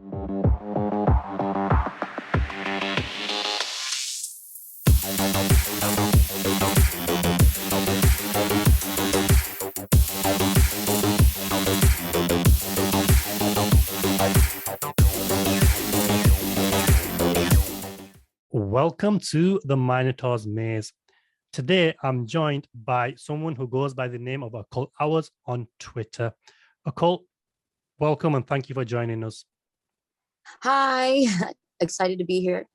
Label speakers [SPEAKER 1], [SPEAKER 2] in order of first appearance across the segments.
[SPEAKER 1] Welcome to the Minotaur's Maze. Today, I'm joined by someone who goes by the name of Occult Hours on Twitter. Occult, welcome and thank you for joining us.
[SPEAKER 2] Hi, excited to be here.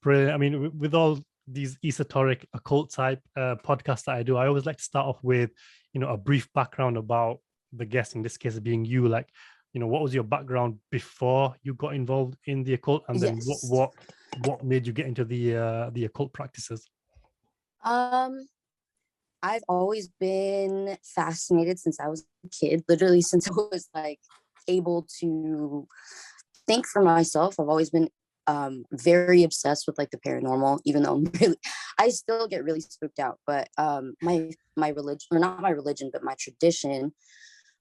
[SPEAKER 1] Brilliant. I mean, with all these esoteric occult type podcasts that I do, I always like to start off with, a brief background about the guest, in this case being you. Like, what was your background before you got involved in the occult, and then what made you get into the occult practices?
[SPEAKER 2] I've always been fascinated since I was a kid, literally since I was like able to think for myself. I've always been very obsessed with like the paranormal, even though I still get really spooked out. But my religion, or not my religion, but my tradition,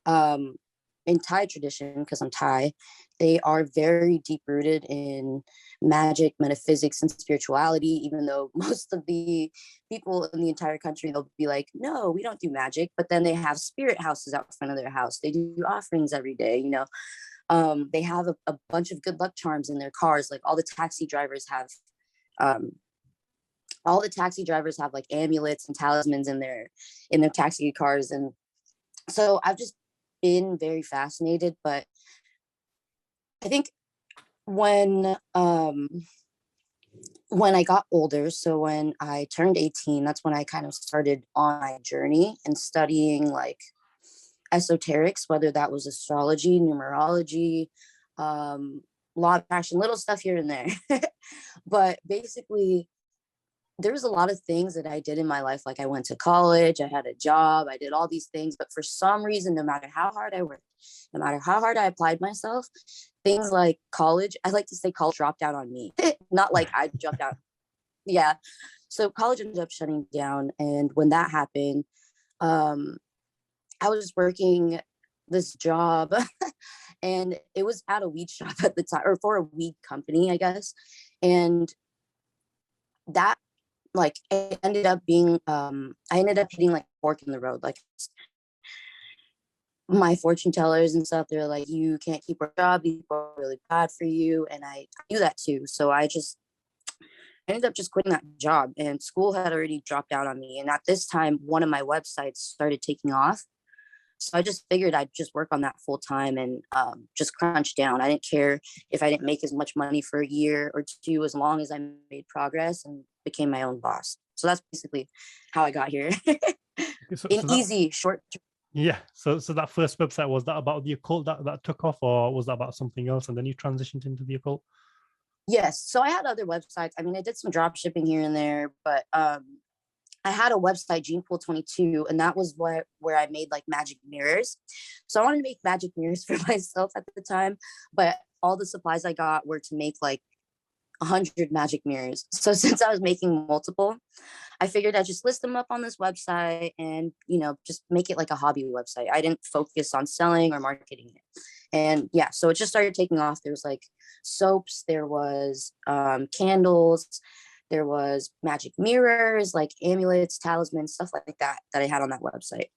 [SPEAKER 2] in Thai tradition, because I'm Thai, they are very deep rooted in magic, metaphysics, and spirituality, even though most of the people in the entire country, they'll be like, no, we don't do magic. But then they have spirit houses out front of their house. They do offerings every day, They have a bunch of good luck charms in their cars. Like all the taxi drivers have like amulets and talismans in their taxi cars. And so I've just been very fascinated. But I think when I got older, so when I turned 18, that's when I kind of started on my journey and studying like esoterics, whether that was astrology, numerology, law of attraction, little stuff here and there. But basically, there was a lot of things that I did in my life. Like I went to college, I had a job, I did all these things. But for some reason, no matter how hard I worked, no matter how hard I applied myself, things like college, I like to say college dropped out on me. Not like I dropped out. Yeah. So college ended up shutting down. And when that happened, I was working this job and it was at a weed shop at the time, or for a weed company, I guess. And that like it ended up being I ended up hitting like fork in the road. Like my fortune tellers and stuff, they're like, you can't keep our job, people are really bad for you. And I knew that too. So I ended up just quitting that job, and school had already dropped out on me. And at this time, one of my websites started taking off. So I just figured I'd just work on that full time and just crunch down. I didn't care if I didn't make as much money for a year or two, as long as I made progress and became my own boss. So that's basically how I got here. Easy, short.
[SPEAKER 1] Yeah. So that first website, was that about the occult that took off, or was that about something else and then you transitioned into the occult?
[SPEAKER 2] Yes. So I had other websites. I mean, I did some drop shipping here and there, but I had a website, Genepool22, and that was where I made like magic mirrors. So I wanted to make magic mirrors for myself at the time, but all the supplies I got were to make like 100 magic mirrors. So since I was making multiple, I figured I'd just list them up on this website and, just make it like a hobby website. I didn't focus on selling or marketing it. And yeah, so it just started taking off. There was like soaps, there was candles, there was magic mirrors, like amulets, talismans, stuff like that I had on that website.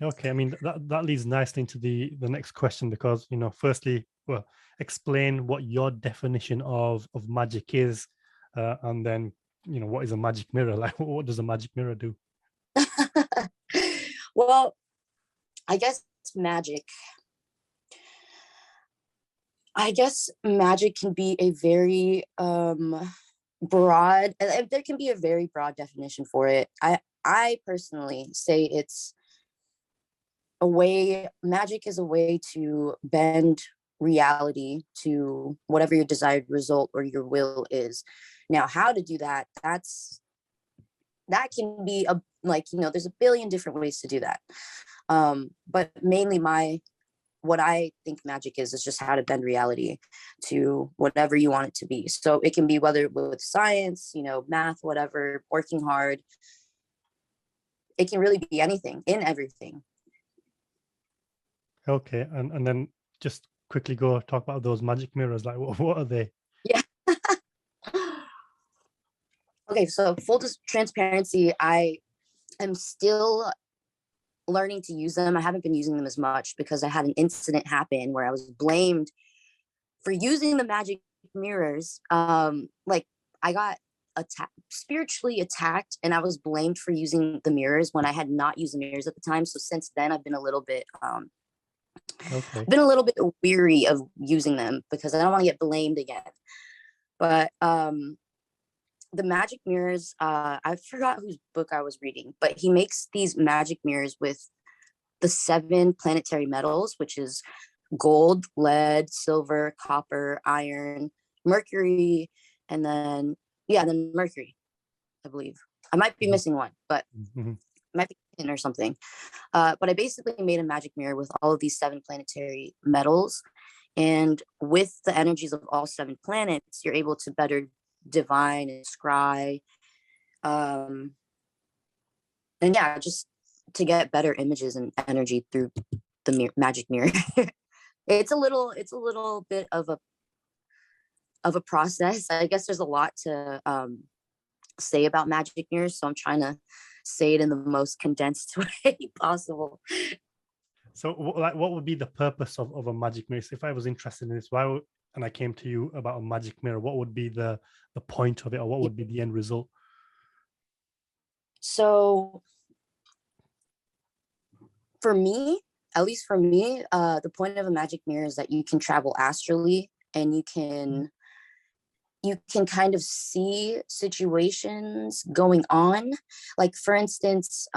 [SPEAKER 1] Okay, I mean that leads nicely into the next question, because firstly, well, explain what your definition of magic is, and then what is a magic mirror? Like, what does a magic mirror do?
[SPEAKER 2] Well, I guess magic can be a very broad. There can be a very broad definition for it. I personally say it's magic is a way to bend reality to whatever your desired result or your will is. Now, how to do that, that can be there's a billion different ways to do that. But mainly what I think magic is just how to bend reality to whatever you want it to be. So it can be whether with science, math, whatever, working hard. It can really be anything in everything.
[SPEAKER 1] Okay, and then just quickly go talk about those magic mirrors? Like, what are they?
[SPEAKER 2] Yeah. Okay, so transparency, I am still learning to use them. I haven't been using them as much because I had an incident happen where I was blamed for using the magic mirrors. Like I got spiritually attacked, and I was blamed for using the mirrors when I had not used the mirrors at the time. So since then, I've been a little bit
[SPEAKER 1] Okay.
[SPEAKER 2] been a little bit weary of using them because I don't want to get blamed again. But the magic mirrors, I forgot whose book I was reading, but he makes these magic mirrors with the 7 planetary metals, which is gold, lead, silver, copper, iron, mercury, and then mercury, I believe. I might be missing one, but
[SPEAKER 1] Mm-hmm.
[SPEAKER 2] might be in or something. But I basically made a magic mirror with all of these 7 planetary metals. And with the energies of all 7 planets, you're able to better divine and scry. And yeah, just to get better images and energy through the magic mirror. It's a little bit of a process. I guess there's a lot to say about magic mirrors, so I'm trying to say it in the most condensed way possible.
[SPEAKER 1] So, like, what would be the purpose of a magic mirror? So if I was interested in this, and I came to you about a magic mirror, what would be the point of it, or what would be the end result?
[SPEAKER 2] So, for me, at least for me, the point of a magic mirror is that you can travel astrally, and you can kind of see situations going on. Like, for instance,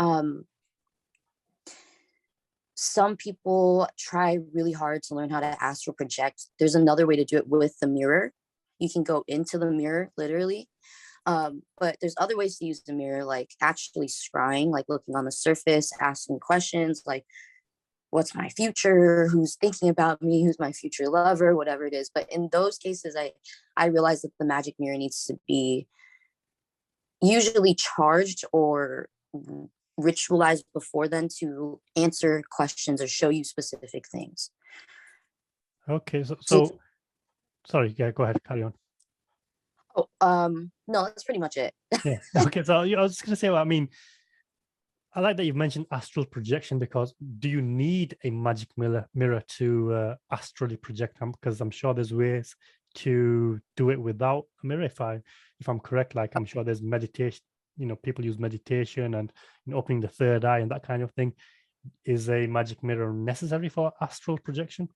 [SPEAKER 2] some people try really hard to learn how to astral project. There's another way to do it with the mirror. You can go into the mirror, literally. But there's other ways to use the mirror, like actually scrying, like looking on the surface, asking questions like, what's my future? Who's thinking about me? Who's my future lover? Whatever it is. But in those cases, I realized that the magic mirror needs to be usually charged or ritualized before then to answer questions or show you specific things.
[SPEAKER 1] Okay, so sorry, yeah, go ahead, carry on.
[SPEAKER 2] No, that's pretty much it.
[SPEAKER 1] Yeah. Okay, so I was just gonna say, well, I mean, I like that you've mentioned astral projection, because do you need a magic mirror to astrally project? Because I'm sure there's ways to do it without a mirror. If I'm correct, like I'm sure there's meditation. People use meditation and opening the third eye and that kind of thing. Is a magic mirror necessary for astral projection?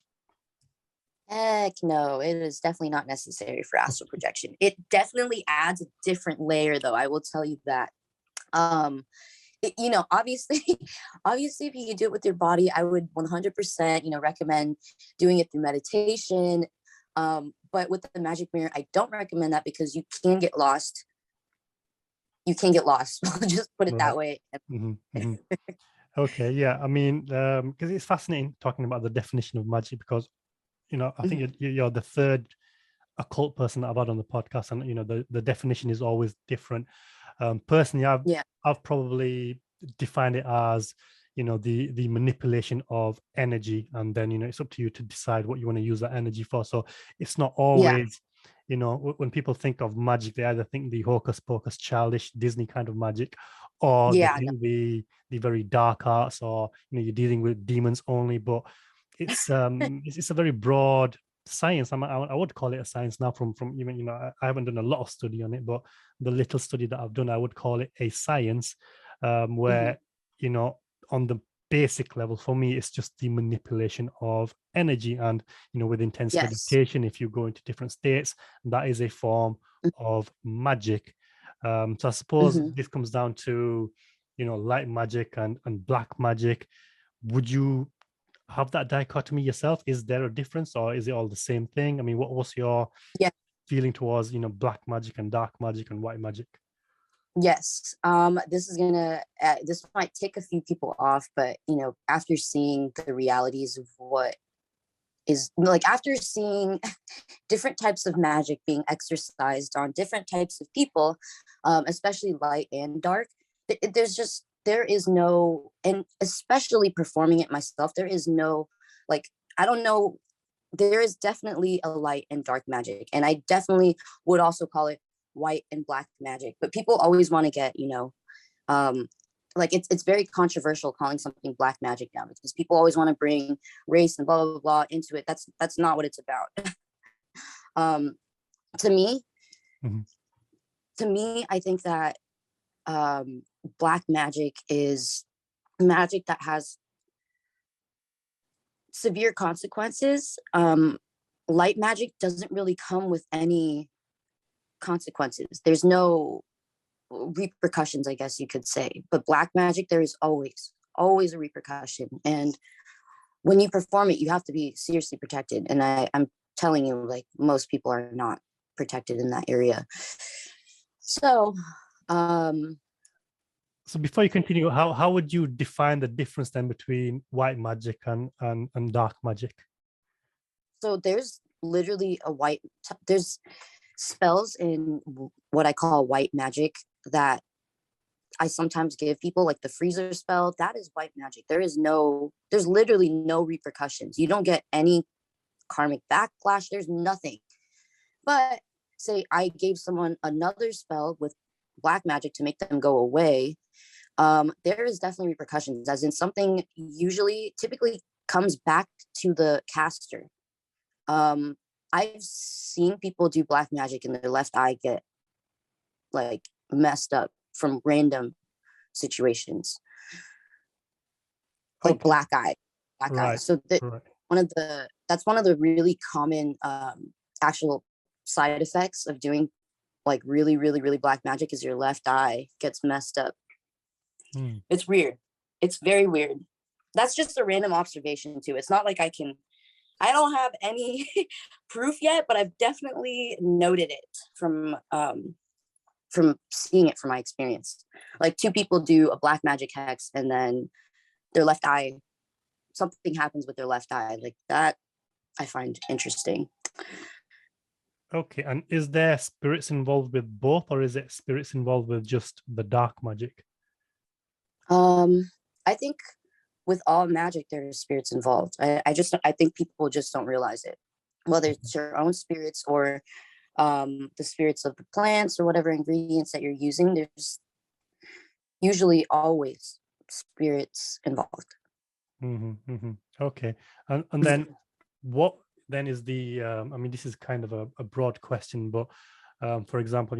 [SPEAKER 2] Heck no, it is definitely not necessary for astral projection. It definitely adds a different layer, though. I will tell you that. Obviously, obviously, if you can do it with your body, I would 100%, recommend doing it through meditation. But with the magic mirror, I don't recommend that because you can get lost. You can get lost. I'll just put it that way.
[SPEAKER 1] Mm-hmm, mm-hmm. Okay, yeah. I mean, because it's fascinating talking about the definition of magic, because I think you're the third occult person that I've had on the podcast, and the definition is always different. Personally, I've probably defined it as the manipulation of energy, and then it's up to you to decide what you want to use that energy for. So it's not always when people think of magic, they either think the hocus pocus, childish Disney kind of magic, or they think the very dark arts, or you're dealing with demons only. But it's a very broad science. I would call it a science now. From even I haven't done a lot of study on it, but the little study that I've done, I would call it a science, where on the basic level, for me, it's just the manipulation of energy. And with intense meditation, if you go into different states, that is a form of magic. So I suppose this comes down to light magic and black magic. Would you have that dichotomy yourself? Is there a difference, or is it all the same thing? I mean, what was your feeling towards black magic and dark magic and white magic?
[SPEAKER 2] Yes. This might tick a few people off, but after seeing the realities of what is, like, after seeing different types of magic being exercised on different types of people, especially light and dark, there is no, and especially performing it myself, there is no, like, I don't know there is definitely a light and dark magic, and I definitely would also call it white and black magic. But people always want to get, like it's very controversial calling something black magic now, because people always want to bring race and blah blah blah into it. That's not what it's about. um, to me,
[SPEAKER 1] Mm-hmm.
[SPEAKER 2] I think that black magic is magic that has severe consequences. Light magic doesn't really come with any consequences. There's no repercussions, I guess you could say. But black magic, there is always a repercussion. And when you perform it, you have to be seriously protected. And I'm telling you, like, most people are not protected in that area. So,
[SPEAKER 1] So before you continue, how would you define the difference then between white magic and dark magic?
[SPEAKER 2] so there's literally there's spells in what I call white magic that I sometimes give people, like the freezer spell. That is white magic. There's literally no repercussions. You don't get any karmic backlash. There's nothing. But say I gave someone another spell with black magic to make them go away, there is definitely repercussions, as in something typically comes back to the caster. I've seen people do black magic and their left eye get like messed up from random situations, like
[SPEAKER 1] Okay.
[SPEAKER 2] black eye.
[SPEAKER 1] Right.
[SPEAKER 2] So
[SPEAKER 1] Right.
[SPEAKER 2] that's one of the really common actual side effects of doing like really, really, really black magic is your left eye gets messed up.
[SPEAKER 1] Hmm.
[SPEAKER 2] It's weird. It's very weird. That's just a random observation too. It's not like I don't have any proof yet, but I've definitely noted it from seeing it from my experience. Like two people do a black magic hex and then their left eye, something happens with their left eye. Like that I find interesting.
[SPEAKER 1] Okay. And is there spirits involved with both, or is it spirits involved with just the dark magic?
[SPEAKER 2] I think with all magic there's spirits involved. I think people just don't realize it, whether it's your own spirits or the spirits of the plants or whatever ingredients that you're using. There's usually always spirits involved.
[SPEAKER 1] Mm-hmm, mm-hmm. Okay. And then what then is the I mean, this is kind of a broad question, but for example,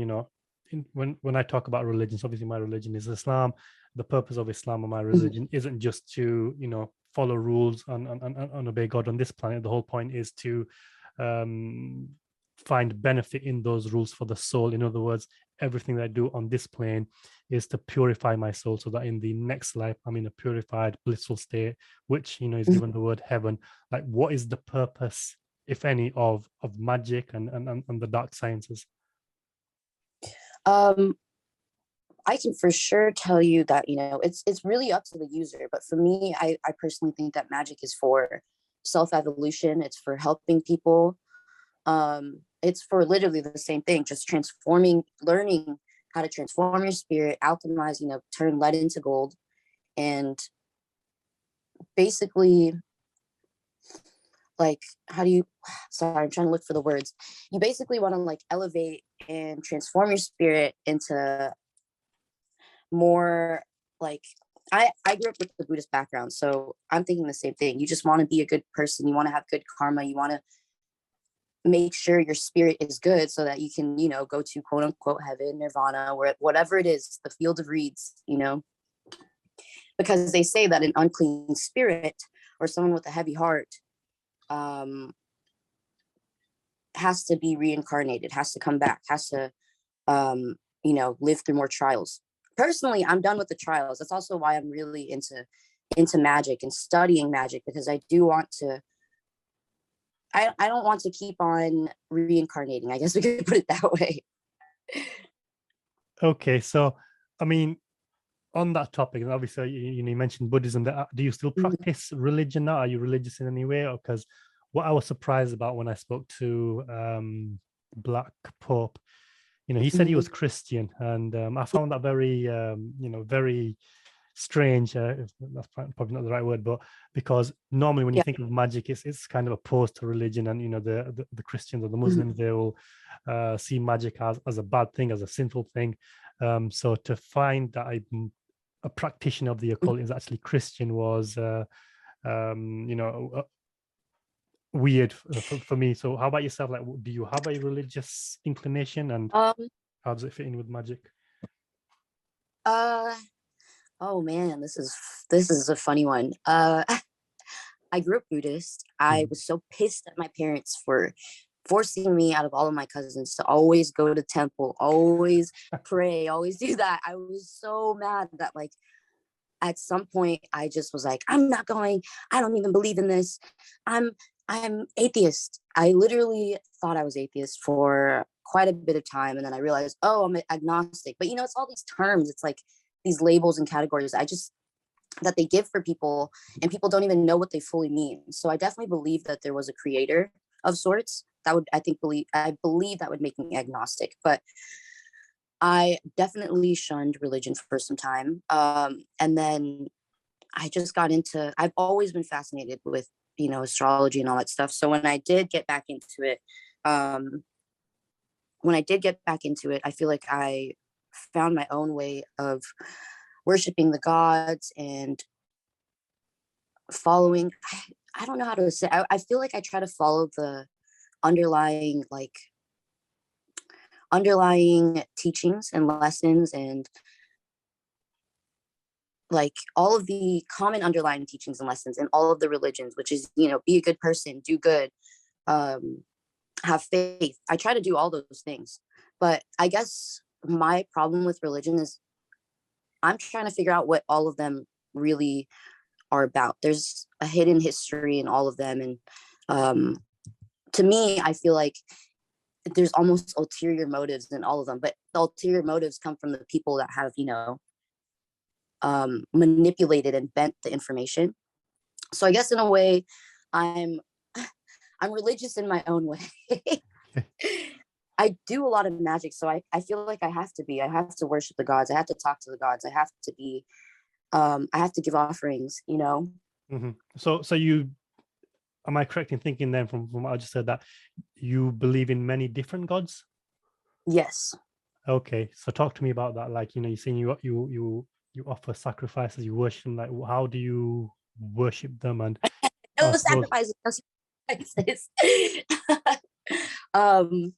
[SPEAKER 1] when I talk about religions, obviously my religion is Islam. The purpose of Islam and my religion isn't just to follow rules and obey God on this planet. The whole point is to find benefit in those rules for the soul. In other words, everything that I do on this plane is to purify my soul, so that in the next life I'm in a purified, blissful state, which is given the word heaven. Like, what is the purpose, if any, of magic and the dark sciences?
[SPEAKER 2] I can for sure tell you that it's really up to the user, but for me, I personally think that magic is for self-evolution. It's for helping people. It's for literally the same thing, just learning how to transform your spirit, alchemize, turn lead into gold, and basically, like, sorry, I'm trying to look for the words. You basically want to like elevate and transform your spirit into more like, I grew up with the Buddhist background, so I'm thinking the same thing. You just want to be a good person. You want to have good karma. You want to make sure your spirit is good so that you can, go to quote unquote heaven, nirvana, or whatever it is, the field of reeds, because they say that an unclean spirit or someone with a heavy heart has to be reincarnated, has to come back, has to, live through more trials. Personally, I'm done with the trials. That's also why I'm really into magic and studying magic, because I do want to, I don't want to keep on reincarnating. I guess we could put it that way.
[SPEAKER 1] Okay, so I mean, on that topic, and obviously you mentioned Buddhism. Do you still practice religion now? Are you religious in any way? Or because what I was surprised about when I spoke to Black Pope, he said he was Christian, and I found that very very strange. That's probably not the right word, but because normally when you
[SPEAKER 2] Yeah.
[SPEAKER 1] think of magic, it's kind of opposed to religion, and the Christians or the Muslims, they will see magic as a bad thing, as a sinful thing. So to find that I'm a practitioner of the occult is actually Christian was weird for me. So how about yourself? Like, do you have a religious inclination, and
[SPEAKER 2] Um.
[SPEAKER 1] how does it fit in with magic?
[SPEAKER 2] Uh. Oh man, this is a funny one. I grew up Buddhist. I was so pissed at my parents for forcing me out of all of my cousins to always go to temple, always pray, always do that. I was so mad that like at some point I just was like, I'm not going. I don't even believe in this. I'm atheist. I literally thought I was atheist for quite a bit of time, and then I realized, oh, I'm agnostic. But it's all these terms. It's like these labels and categories. I just that they give for people, and people don't even know what they fully mean. So I definitely believe that there was a creator of sorts. That would I believe that would make me agnostic. But I definitely shunned religion for some time. And then I just got into, I've always been fascinated with, astrology and all that stuff. So when I did get back into it, I feel like I found my own way of worshiping the gods and following. I don't know how to say. I feel like I try to follow the underlying teachings and lessons, and like all of the common underlying teachings and lessons in all of the religions, which is, be a good person, do good, have faith. I try to do all those things. But I guess my problem with religion is I'm trying to figure out what all of them really are about. There's a hidden history in all of them. And to me, I feel like there's almost ulterior motives in all of them, but the ulterior motives come from the people that have, manipulated and bent the information. So I guess in a way, I'm I'm religious in my own way. I do a lot of magic, so I feel like I have to be. I have to worship the gods. I have to talk to the gods. I have to be. I have to give offerings.
[SPEAKER 1] Mm-hmm. So you, am I correct in thinking then from what I just said that you believe in many different gods?
[SPEAKER 2] Yes.
[SPEAKER 1] Okay, so talk to me about that. Like, you're saying you offer sacrifices, you worship them. Like, how do you worship them? And
[SPEAKER 2] No
[SPEAKER 1] I suppose,
[SPEAKER 2] sacrifices. No sacrifices. um.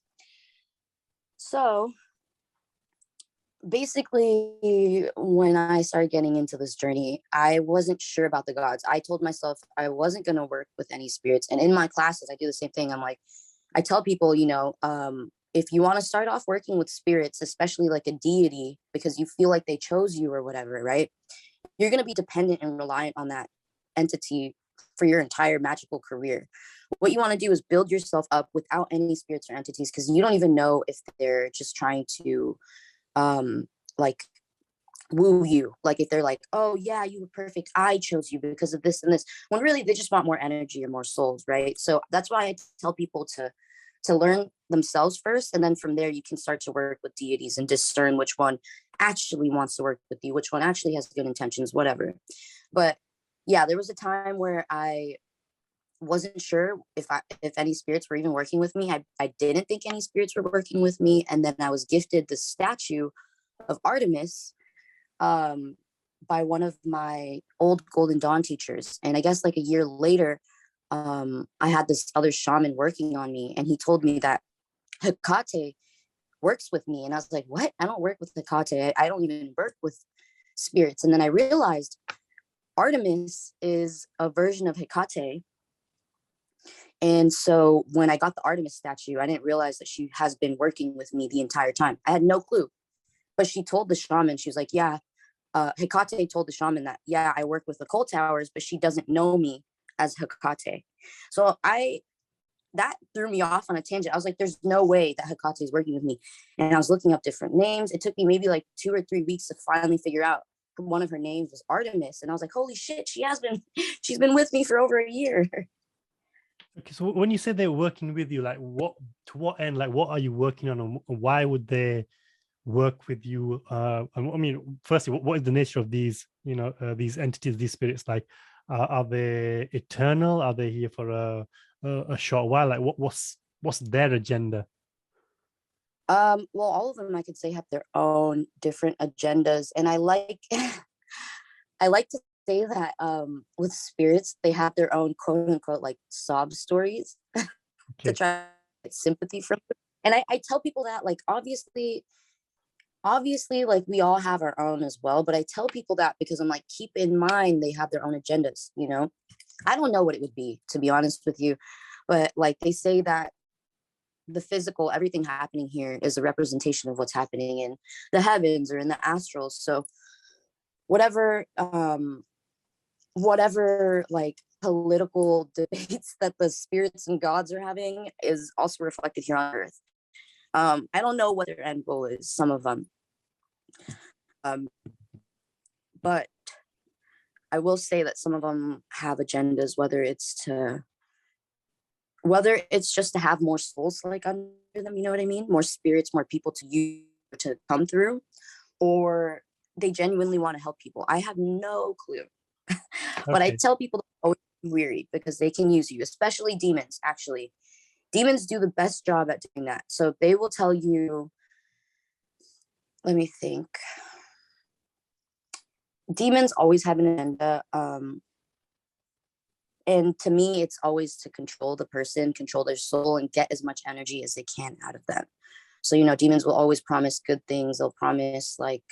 [SPEAKER 2] So basically, when I started getting into this journey, I wasn't sure about the gods. I told myself I wasn't going to work with any spirits. And in my classes, I do the same thing. I'm like, I tell people, if you want to start off working with spirits, especially like a deity, because you feel like they chose you or whatever, right? You're going to be dependent and reliant on that entity for your entire magical career. What you want to do is build yourself up without any spirits or entities, because you don't even know if they're just trying to like woo you, like if they're like, oh yeah, you were perfect, I chose you because of this and this, when really they just want more energy or more souls, right? So that's why I tell people to learn themselves first, and then from there you can start to work with deities and discern which one actually wants to work with you, which one actually has good intentions, whatever. But yeah, there was a time where I wasn't sure if any spirits were even working with me. I didn't think any spirits were working with me, and then I was gifted the statue of Artemis by one of my old Golden Dawn teachers. And I guess like a year later, I had this other shaman working on me, and he told me that Hecate works with me. And I was like, what? I don't work with Hecate. I don't even work with spirits. And then I realized Artemis is a version of Hecate. And so when I got the Artemis statue, I didn't realize that she has been working with me the entire time. I had no clue. But she told the shaman, she was like, yeah, Hecate told the shaman that, yeah, I work with Occult Hours, but she doesn't know me as Hecate. So that threw me off on a tangent. I was like, there's no way that Hecate is working with me. And I was looking up different names. It took me maybe like 2 or 3 weeks to finally figure out one of her names was Artemis. And I was like, holy shit, she's been with me for over a year.
[SPEAKER 1] okay, so when you say they're working with you, like to what end? Like, what are you working on, and why would they work with you? And I mean, firstly, what is the nature of these, these entities, these spirits? Like, are they eternal? Are they here for a short while? Like, what's their agenda?
[SPEAKER 2] Well, all of them I could say have their own different agendas, and I like I like to say that with spirits they have their own quote unquote like sob stories to
[SPEAKER 1] Okay.
[SPEAKER 2] try to get sympathy from them. And I tell people that like obviously like we all have our own as well, but I tell people that because I'm like, keep in mind they have their own agendas, you know. I don't know what it would be, to be honest with you, but like they say that the physical, everything happening here is a representation of what's happening in the heavens or in the astrals. So whatever whatever like political debates that the spirits and gods are having is also reflected here on earth. I don't know what their end goal is, some of them, um, but I will say that some of them have agendas, whether it's just to have more souls like under them, you know what I mean, more spirits, more people to use to come through, or they genuinely want to help people. I have no clue. But I
[SPEAKER 1] Okay.
[SPEAKER 2] tell people to always be weary because they can use you, especially demons. Actually, demons do the best job at doing that. So they will tell you, let me think. Demons always have an agenda. And to me, it's always to control the person, control their soul, and get as much energy as they can out of them. So, you know, demons will always promise good things. They'll promise like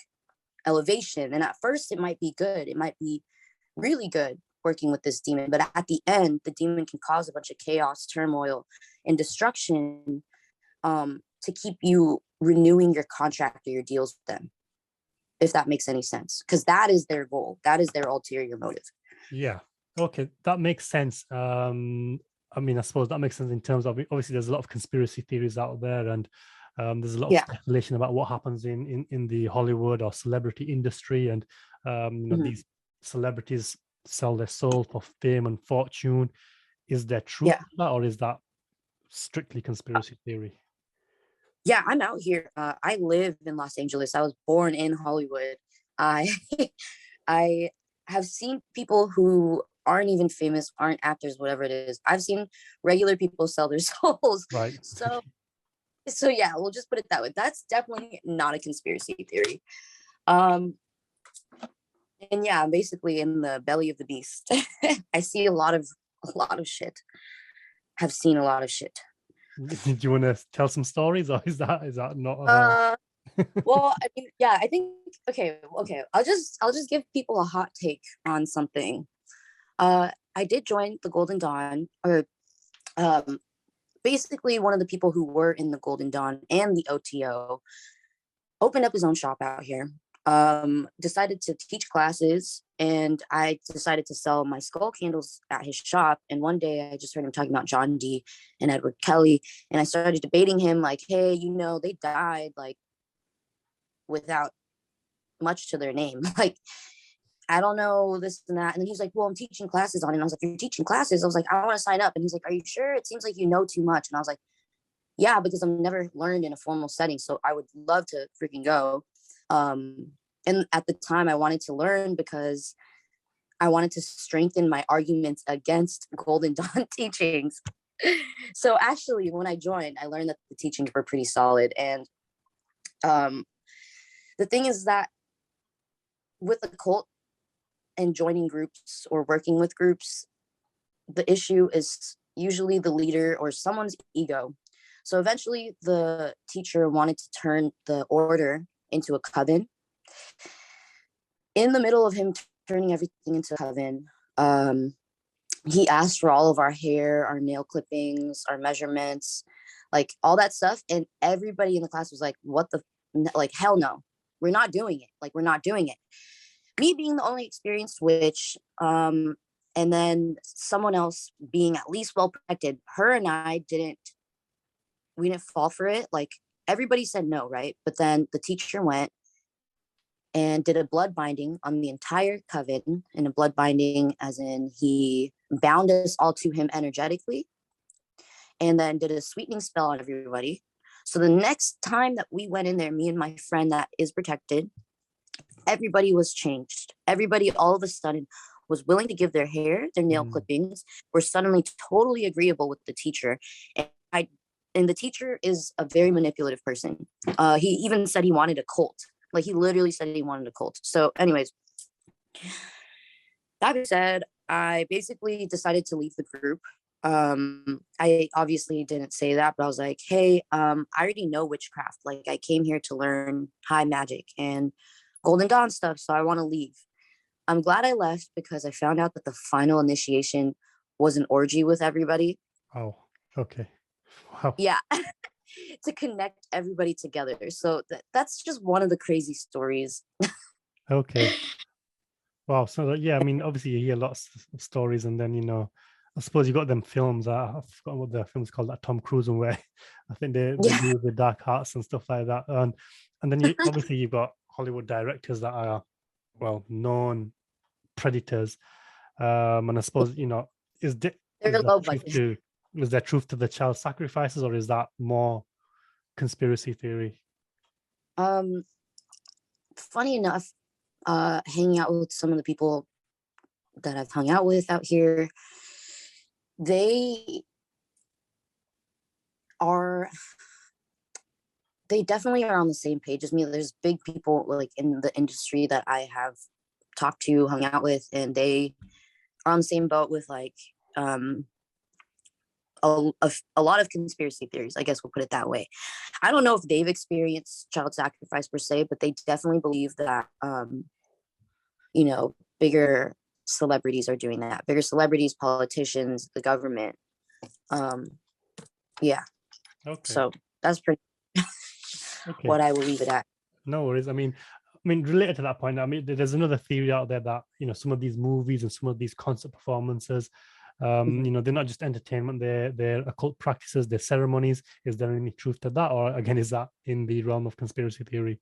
[SPEAKER 2] elevation. And at first, it might be good. It might be really good working with this demon. But at the end, the demon can cause a bunch of chaos, turmoil, and destruction to keep you renewing your contract or your deals with them, if that makes any sense. Because that is their goal. That is their ulterior motive.
[SPEAKER 1] Yeah. Okay, that makes sense. I mean, I suppose that makes sense in terms of obviously there's a lot of conspiracy theories out there, and there's a lot of
[SPEAKER 2] Yeah.
[SPEAKER 1] speculation about what happens in the Hollywood or celebrity industry, and
[SPEAKER 2] Mhm.
[SPEAKER 1] these celebrities sell their soul for fame and fortune. Is there truth
[SPEAKER 2] Yeah.
[SPEAKER 1] to that, or is that strictly conspiracy theory?
[SPEAKER 2] Yeah, I'm out here. I live in Los Angeles. I was born in Hollywood. I I have seen people who aren't even famous, aren't actors, whatever it is. I've seen regular people sell their souls.
[SPEAKER 1] Right.
[SPEAKER 2] So yeah, we'll just put it that way. That's definitely not a conspiracy theory. Um and yeah, I'm basically in the belly of the beast. I see a lot of shit. Have seen a lot of shit.
[SPEAKER 1] Do you want to tell some stories, or is that not?
[SPEAKER 2] Uh Well, I mean, yeah, I think okay. I'll just give people a hot take on something. I did join the Golden Dawn, or um, basically one of the people who were in the Golden Dawn and the OTO opened up his own shop out here. Decided to teach classes, and I decided to sell my skull candles at his shop. And one day, I just heard him talking about John Dee and Edward Kelly, and I started debating him, like, hey, they died like without much to their name. Like, I don't know this and that. And then he's like, well, I'm teaching classes on it. And I was like, you're teaching classes? I was like, I want to sign up. And he's like, are you sure? It seems like you know too much. And I was like, yeah, because I've never learned in a formal setting. So I would love to freaking go. Um, and at the time I wanted to learn because I wanted to strengthen my arguments against Golden Dawn teachings. So actually, when I joined, I learned that the teachings were pretty solid. And um, the thing is that with the cult and joining groups or working with groups, the issue is usually the leader or someone's ego. So eventually, the teacher wanted to turn the order into a coven. In the middle of him turning everything into a coven, he asked for all of our hair, our nail clippings, our measurements, like all that stuff. And everybody in the class was like, what the, like, hell no, we're not doing it. Like, we're not doing it. Me being the only experienced witch, and then someone else being at least well protected, her and we didn't fall for it. Like, everybody said no, right? But then the teacher went and did a blood binding on the entire coven, and a blood binding as in he bound us all to him energetically, and then did a sweetening spell on everybody. So the next time that we went in there, me and my friend that is protected, everybody was changed. Everybody all of a sudden was willing to give their hair, their nail clippings, were suddenly totally agreeable with the teacher. And and the teacher is a very manipulative person. He even said he wanted a cult. Like he literally said he wanted a cult. So anyways, that being said, I basically decided to leave the group. I obviously didn't say that, but I was like, hey, I already know witchcraft. Like I came here to learn high magic and Golden Dawn stuff, so I want to leave. I'm glad I left because I found out that the final initiation was an orgy with everybody.
[SPEAKER 1] Oh, okay. Wow.
[SPEAKER 2] Yeah. To connect everybody together. So that's just one of the crazy stories.
[SPEAKER 1] Okay. Wow. So yeah, I mean, obviously you hear lots of stories, and then I suppose you got them films. I forgot what the film's called, that Tom Cruise and where I think they
[SPEAKER 2] Yeah.
[SPEAKER 1] do the dark arts and stuff like that. And then you obviously you've got Hollywood directors that are known predators. And I suppose is the,
[SPEAKER 2] They're
[SPEAKER 1] is there
[SPEAKER 2] low
[SPEAKER 1] truth
[SPEAKER 2] budget.
[SPEAKER 1] to is there truth to the child sacrifices, or is that more conspiracy theory?
[SPEAKER 2] Um, Funny enough, hanging out with some of the people that I've hung out with out here, they are they definitely are on the same page as me. There's big people like in the industry that I have talked to, hung out with, and they are on the same boat with like a lot of conspiracy theories. I guess we'll put it that way. I don't know if they've experienced child sacrifice per se, but they definitely believe that bigger celebrities are doing that. Bigger celebrities, politicians, the government. Yeah.
[SPEAKER 1] Okay.
[SPEAKER 2] So that's pretty
[SPEAKER 1] Okay.
[SPEAKER 2] what I will leave it at.
[SPEAKER 1] No worries. I mean, related to that point, I mean, there's another theory out there that some of these movies and some of these concert performances, they're not just entertainment; they're occult practices, they're ceremonies. Is there any truth to that, or again, is that in the realm of conspiracy theory?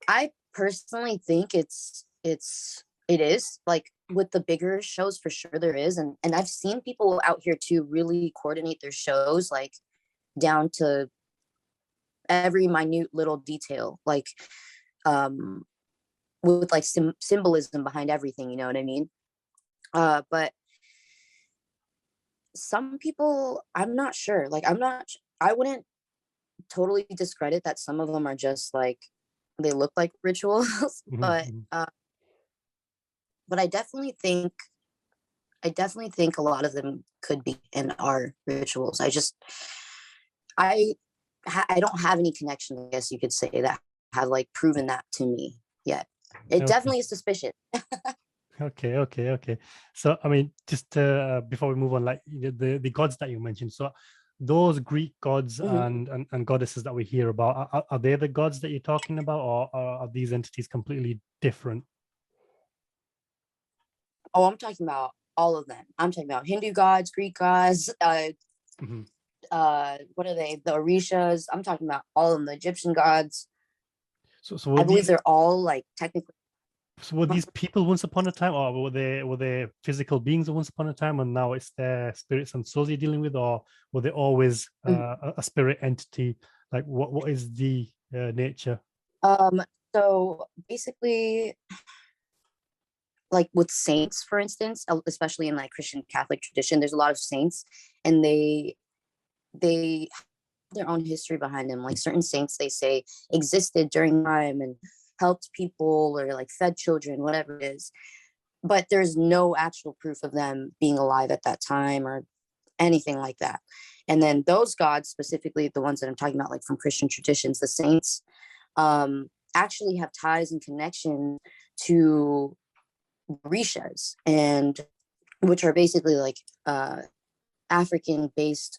[SPEAKER 2] I personally think it is like with the bigger shows for sure there is, and I've seen people out here to really coordinate their shows like down to every minute little detail, like with like symbolism behind everything, you know what I mean? But some people, I'm not sure. Like I wouldn't totally discredit that some of them are just like they look like rituals,
[SPEAKER 1] Mhm.
[SPEAKER 2] but I definitely think a lot of them could be and are rituals. I I don't have any connection, I guess you could say, that have like proven that to me yet. It
[SPEAKER 1] Okay.
[SPEAKER 2] definitely is suspicious.
[SPEAKER 1] Okay. So, I mean, just before we move on, like the gods that you mentioned. So, those Greek gods
[SPEAKER 2] Mhm.
[SPEAKER 1] and goddesses that we hear about, are they the gods that you're talking about, or are these entities completely different?
[SPEAKER 2] Oh, I'm talking about all of them. I'm talking about Hindu gods, Greek gods,
[SPEAKER 1] Mhm.
[SPEAKER 2] what are they? The Orishas. I'm talking about all of them, the Egyptian gods.
[SPEAKER 1] So,
[SPEAKER 2] I believe they're all like technically.
[SPEAKER 1] were these people once upon a time, or were they physical beings once upon a time, and now it's their spirits and souls you're dealing with, or were they always a spirit entity? Like, what is the nature?
[SPEAKER 2] Um, so basically, like with saints, for instance, especially in like Christian Catholic tradition, there's a lot of saints, and they have their own history behind them. Like certain saints, they say existed during time and helped people or like fed children, whatever it is. But there's no actual proof of them being alive at that time or anything like that. And then those gods, specifically the ones that I'm talking about, like from Christian traditions, the saints, actually have ties and connection to Rishas, and which are basically like African based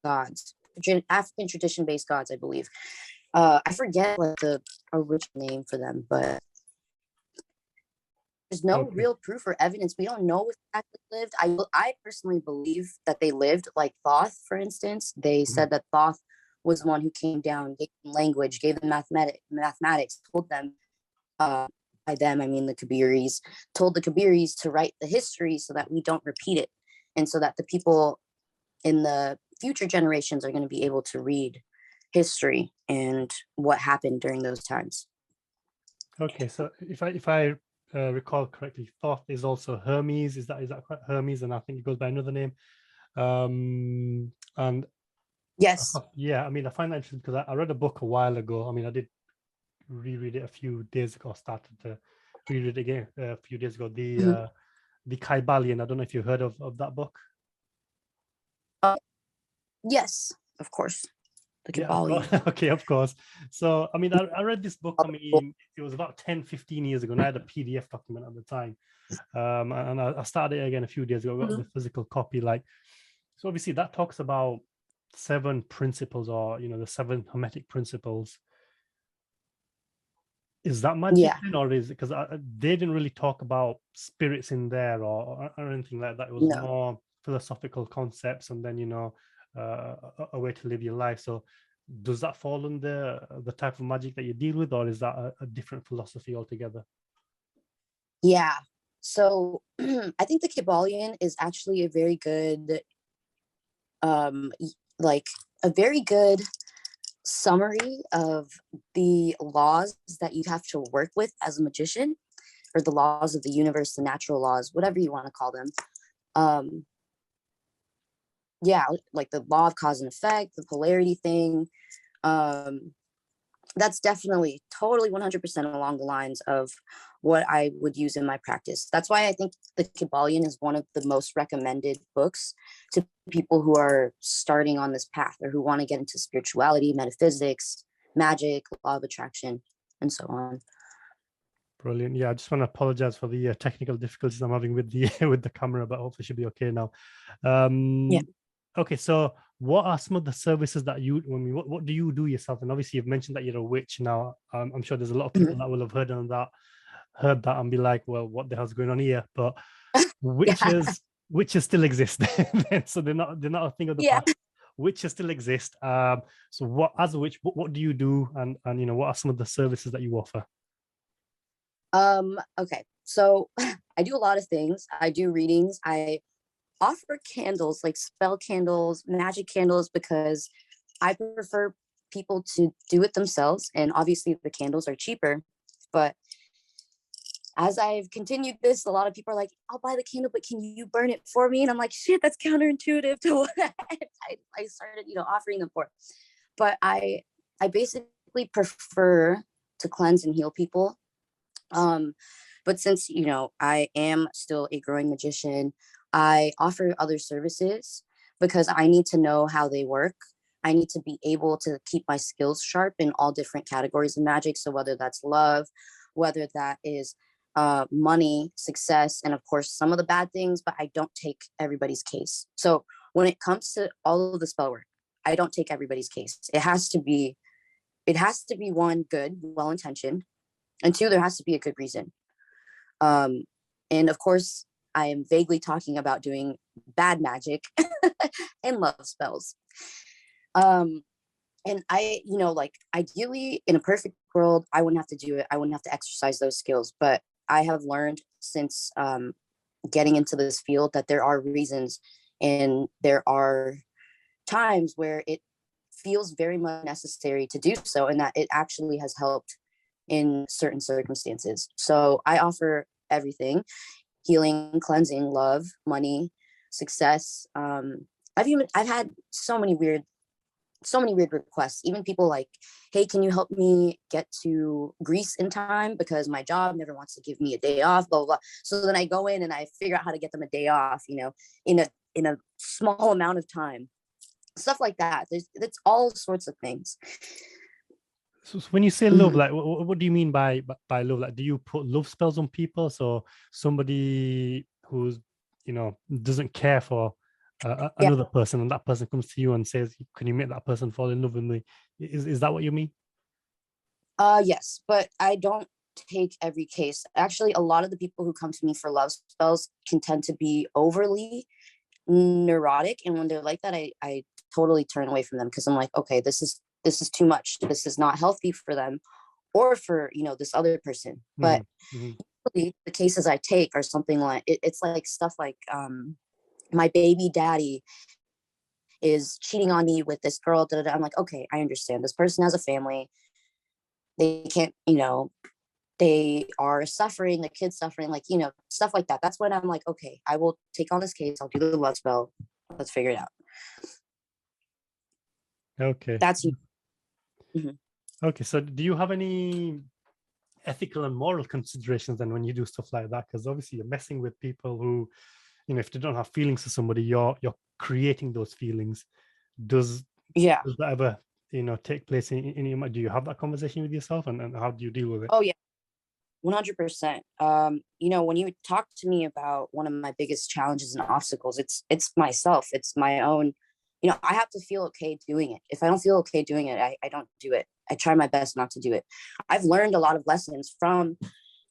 [SPEAKER 2] gods, African tradition based gods, I believe. I forget like the original name for them, but there's no
[SPEAKER 1] Okay.
[SPEAKER 2] real proof or evidence. We don't know if they actually lived. I personally believe that they lived. Like Thoth, for instance, they
[SPEAKER 1] Mhm.
[SPEAKER 2] said that Thoth was the one who came down, gave them language, gave them mathematics, told them, by them I mean the Kabiris, told the Kabiris to write the history so that we don't repeat it, and so that the people in the future generations are going to be able to read. history and what happened during those times.
[SPEAKER 1] Okay, so if I recall correctly, Thoth is also Hermes. Is that correct? Hermes, and I think it goes by another name. And
[SPEAKER 2] Yes.
[SPEAKER 1] yeah, I mean, I find that interesting because I read a book a while ago. I mean, I did reread it a few days ago. Started to reread it again a few days ago. The Kybalion. I don't know if you heard of that book.
[SPEAKER 2] Yes, of course. The
[SPEAKER 1] Yeah, of course.
[SPEAKER 2] Kabbalion.
[SPEAKER 1] Okay, of course. So, I mean, I read this book. I mean, it was about 10, 15 years ago, and I had a PDF document at the time. And I started it again a few days ago. I got the physical copy. Like, so obviously that talks about 7 principles, or the 7 hermetic principles. Is that magic
[SPEAKER 2] Yeah.
[SPEAKER 1] then, or is it because they didn't really talk about spirits in there, or anything like that? It was
[SPEAKER 2] No.
[SPEAKER 1] more philosophical concepts, and then a way to live your life. So does that fall under the type of magic that you deal with, or is that a different philosophy altogether?
[SPEAKER 2] Yeah. So I think the Kabbalion is actually a very good, like a very good summary of the laws that you have to work with as a magician, or the laws of the universe, the natural laws, whatever you want to call them. Yeah, like the law of cause and effect, the polarity thing. That's definitely totally 100% along the lines of what I would use in my practice. That's why I think the Kabbalion is one of the most recommended books to people who are starting on this path, or who want to get into spirituality, metaphysics, magic, law of attraction, and so on.
[SPEAKER 1] Brilliant. Yeah, I just want to apologize for the technical difficulties I'm having with the with the camera, but hopefully it should be okay now.
[SPEAKER 2] Yeah.
[SPEAKER 1] Okay, so what are some of the services that what do you do yourself? And obviously you've mentioned that you're a witch now. I'm sure there's a lot of people that will have heard that and be like, well, what the hell's going on here? But
[SPEAKER 2] Yeah.
[SPEAKER 1] witches still exist. So they're not a thing of the
[SPEAKER 2] Yeah.
[SPEAKER 1] past. Witches still exist. So what, as a witch, what do you do, and what are some of the services that you offer?
[SPEAKER 2] Okay. So I do a lot of things. I do readings. I offer candles, like spell candles, magic candles, because I prefer people to do it themselves. And obviously the candles are cheaper. But as I've continued this, a lot of people are like, I'll buy the candle, but can you burn it for me? And I'm like, shit, that's counterintuitive to what I started, offering them for. But I basically prefer to cleanse and heal people. But since, I am still a growing magician, I offer other services because I need to know how they work. I need to be able to keep my skills sharp in all different categories of magic. So whether that's love, whether that is money, success, and of course some of the bad things, but I don't take everybody's case. So when it comes to all of the spell work, I don't take everybody's case. It has to be one, good, well-intentioned, and two, there has to be a good reason. And of course, I am vaguely talking about doing bad magic and love spells. And I, like ideally in a perfect world, I wouldn't have to do it. I wouldn't have to exercise those skills. But I have learned since getting into this field that there are reasons, and there are times where it feels very much necessary to do so, and that it actually has helped in certain circumstances. So I offer everything: healing, cleansing, love, money, success. I've had so many weird requests. Even people like, hey, can you help me get to Greece in time because my job never wants to give me a day off, blah, blah, blah. So then I go in and I figure out how to get them a day off, in a small amount of time. Stuff like that. It's all sorts of things.
[SPEAKER 1] So when you say love, like what do you mean by love? Like, do you put love spells on people? So somebody who's doesn't care for another person, and that person comes to you and says, "Can you make that person fall in love with me?" Is that what you mean?
[SPEAKER 2] Yes, but I don't take every case. Actually, a lot of the people who come to me for love spells can tend to be overly neurotic, and when they're like that, I totally turn away from them, because I'm like, okay, this is too much. This is not healthy for them, or for this other person. But usually the cases I take are something like it's like stuff like my baby daddy is cheating on me with this girl. Da, da, da. I'm like, okay, I understand. This person has a family. They can't, they are suffering, the kid's suffering, like, stuff like that. That's when I'm like, okay, I will take on this case. I'll do the love spell. Let's figure it out.
[SPEAKER 1] Okay.
[SPEAKER 2] That's you. Mhm.
[SPEAKER 1] Okay. So do you have any ethical and moral considerations then when you do stuff like that? Because obviously you're messing with people who, if they don't have feelings for somebody, you're creating those feelings. Does
[SPEAKER 2] Yeah.
[SPEAKER 1] that ever, take place in your mind? Do you have that conversation with yourself, and how do you deal with it?
[SPEAKER 2] Oh yeah. 100%. When you talk to me about one of my biggest challenges and obstacles, it's myself. It's my own, I have to feel okay doing it. If I don't feel okay doing it, I don't do it. I try my best not to do it. I've learned a lot of lessons from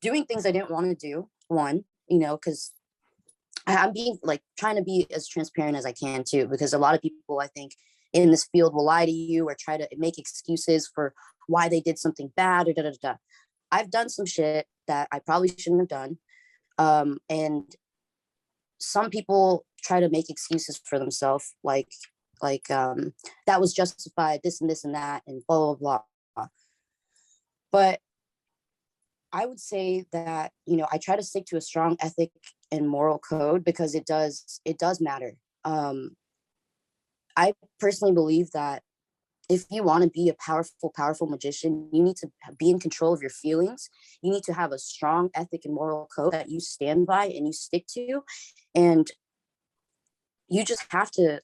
[SPEAKER 2] doing things I didn't want to do. One, because I'm being like trying to be as transparent as I can too, because a lot of people I think in this field will lie to you or try to make excuses for why they did something bad or da da da. I've done some shit that I probably shouldn't have done. And some people try to make excuses for themselves, like that was justified, this and this and that, and blah, blah, blah. But I would say that, I try to stick to a strong ethic and moral code because it does matter. I personally believe that if you want to be a powerful magician, you need to be in control of your feelings. You need to have a strong ethic and moral code that you stand by and you stick to. And you just have to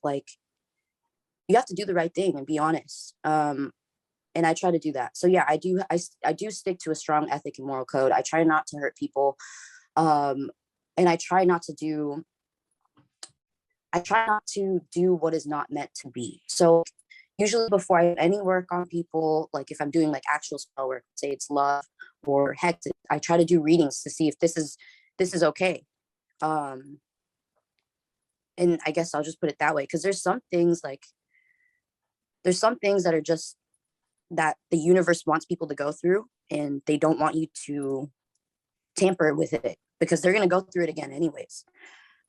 [SPEAKER 2] you have to do the right thing and be honest. And I try to do that. So yeah, I do stick to a strong ethic and moral code. I try not to hurt people. And I try not to do what is not meant to be. So usually before I do any work on people, like if I'm doing like actual spell work, say it's love or hex, I try to do readings to see if this is okay. And I guess I'll just put it that way, because there's some things that are just that the universe wants people to go through, and they don't want you to tamper with it because they're going to go through it again anyways.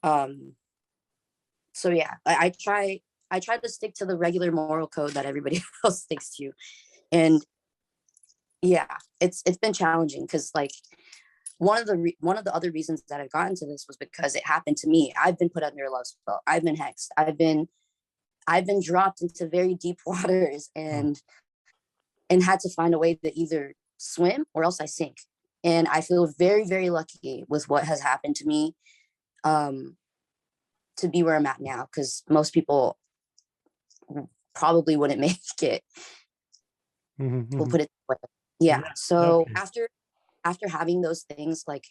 [SPEAKER 2] So yeah, I try to stick to the regular moral code that everybody else sticks to. And yeah, it's been challenging because like one of the other reasons that I've gotten to this was because it happened to me. I've been put under a love spell. I've been hexed. I've been dropped into very deep waters and had to find a way to either swim or else I sink. And I feel very, very lucky with what has happened to me, to be where I'm at now, because most people probably wouldn't make it. We'll put it that way. Yeah. So okay. After having those things, like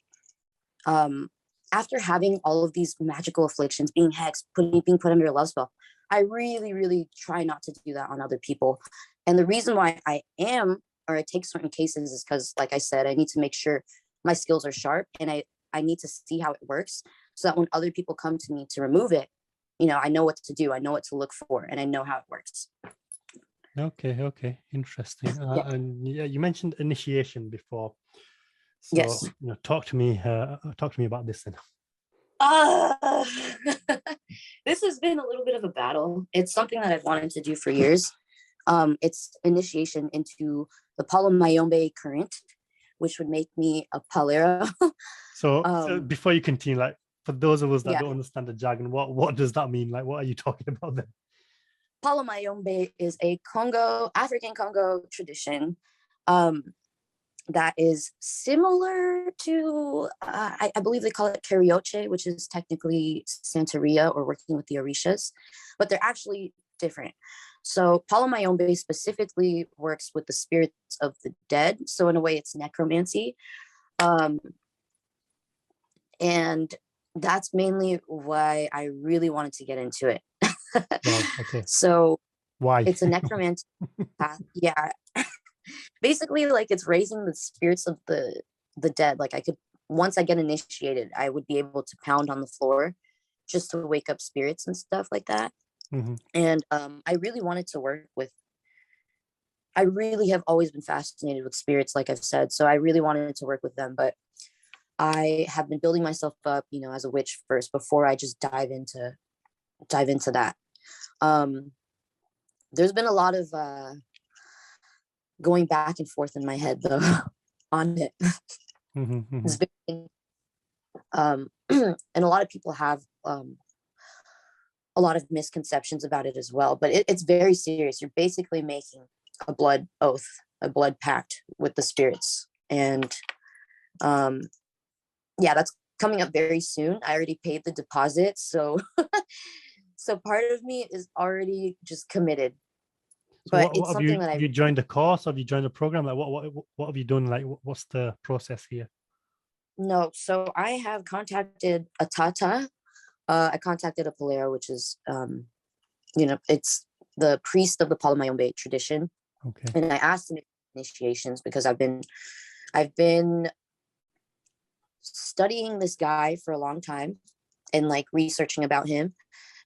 [SPEAKER 2] after having all of these magical afflictions, being hexed, being put under a love spell, I really, really try not to do that on other people. And the reason why I take certain cases is because, like I said, I need to make sure my skills are sharp, and I need to see how it works, so that when other people come to me to remove it, I know what to do, I know what to look for, and I know how it works.
[SPEAKER 1] Okay, interesting.
[SPEAKER 2] Yeah.
[SPEAKER 1] And yeah, you mentioned initiation before, so
[SPEAKER 2] yes.
[SPEAKER 1] Talk to me about this then.
[SPEAKER 2] This has been a little bit of a battle. It's something that I've wanted to do for years. It's initiation into the Palomayombe current, which would make me a Palero.
[SPEAKER 1] So before you continue, like for those of us that
[SPEAKER 2] yeah.
[SPEAKER 1] don't understand the jargon, what does that mean? Like, what are you talking about then?
[SPEAKER 2] Palomayombe is a African Congo tradition that is similar to, I believe they call it Carioche, which is technically Santeria or working with the Orishas, but they're actually different. So Palomayombe specifically works with the spirits of the dead. So in a way, it's necromancy. And that's mainly why I really wanted to get into it.
[SPEAKER 1] Wow, okay.
[SPEAKER 2] So
[SPEAKER 1] why?
[SPEAKER 2] It's a necromancy path. Yeah. Basically, like, it's raising the spirits of the dead. Like, once I get initiated, I would be able to pound on the floor just to wake up spirits and stuff like that.
[SPEAKER 1] Mm-hmm.
[SPEAKER 2] And I really wanted to work with, I really have always been fascinated with spirits, like I've said. So I really wanted to work with them, but I have been building myself up, as a witch first before I just dive into that. There's been a lot of going back and forth in my head though on it. It's very, and a lot of people have a lot of misconceptions about it as well, but it's very serious. You're basically making a blood oath, a blood pact with the spirits. And yeah, that's coming up very soon. I already paid the deposit, so so part of me is already just committed.
[SPEAKER 1] So
[SPEAKER 2] But
[SPEAKER 1] what
[SPEAKER 2] it's
[SPEAKER 1] have
[SPEAKER 2] something
[SPEAKER 1] you,
[SPEAKER 2] that
[SPEAKER 1] have you joined the course? Have you joined the program? Like what have you done? Like what's the process here?
[SPEAKER 2] no. So I have contacted a Tata. I contacted a Polero, which is it's the priest of the Palomayombe tradition.
[SPEAKER 1] Okay.
[SPEAKER 2] And I asked him initiations because I've been studying this guy for a long time and like researching about him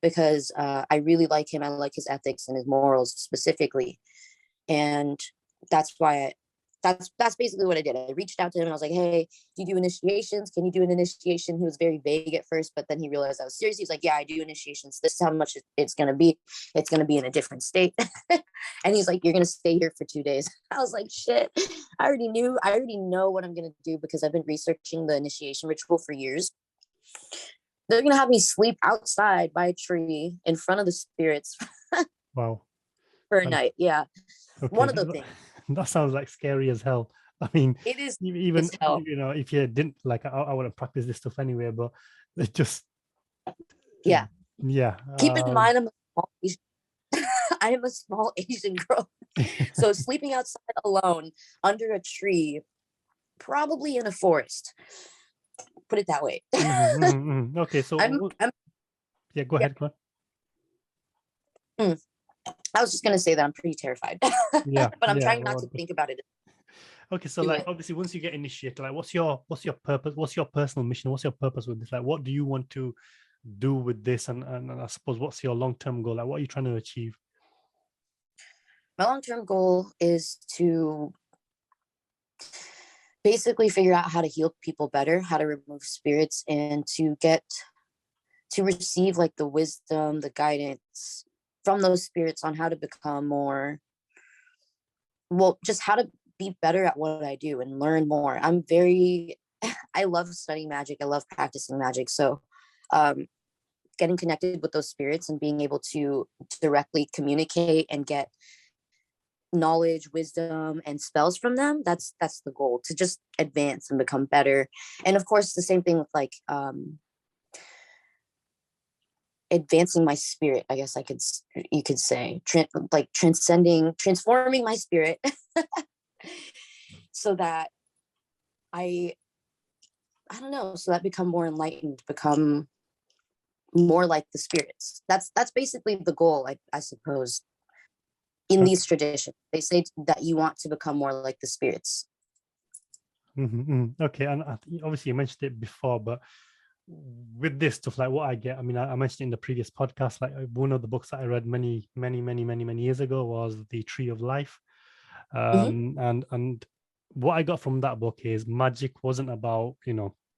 [SPEAKER 2] because I really like him. I like his ethics and his morals specifically. And that's why that's basically what I did. I reached out to him and I was like, hey, do you do initiations? Can you do an initiation? He was very vague at first, but then he realized I was serious. He's like, yeah, I do initiations. This is how much it's going to be. It's going to be in a different state. And he's like, you're going to stay here for 2 days. I was like, shit, I already know what I'm going to do because I've been researching the initiation ritual for years. They're going to have me sleep outside by a tree in front of the spirits.
[SPEAKER 1] Wow.
[SPEAKER 2] For a night. Yeah.
[SPEAKER 1] Okay.
[SPEAKER 2] One of the things.
[SPEAKER 1] That sounds like scary as hell. I mean,
[SPEAKER 2] it is
[SPEAKER 1] even
[SPEAKER 2] hell.
[SPEAKER 1] if you didn't like, I wouldn't practice this stuff anyway, but it just
[SPEAKER 2] yeah. Keep in mind, I am a small Asian girl, so sleeping outside alone under a tree, probably in a forest. Put it that way.
[SPEAKER 1] Okay, so yeah, go ahead.
[SPEAKER 2] I was just gonna say that I'm pretty terrified.
[SPEAKER 1] Yeah,
[SPEAKER 2] but I'm trying not to think about it.
[SPEAKER 1] Okay, so like obviously once you get initiated, like what's your purpose? What's your personal mission? What's your purpose with this? Like what do you want to do with this? And I suppose what's your long-term goal? Like what are you trying to achieve?
[SPEAKER 2] My long-term goal is to basically figure out how to heal people better, how to remove spirits, and to receive like the wisdom, the guidance from those spirits on how to become more, just how to be better at what I do and learn more. I love studying magic. I love practicing magic. So getting connected with those spirits and being able to directly communicate and get knowledge, wisdom, and spells from them, that's the goal, to just advance and become better. And of course the same thing with like advancing my spirit, I guess you could say, transforming my spirit so that I don't know, so that I become more enlightened, become more like the spirits. That's basically the goal, I suppose. In these traditions, they say that you want to become more like the spirits.
[SPEAKER 1] Okay, and obviously you mentioned it before, but with this stuff, like what I get, I mean, I mentioned in the previous podcast, like one of the books that I read many years ago was The Tree of Life. And what I got from that book is magic wasn't about,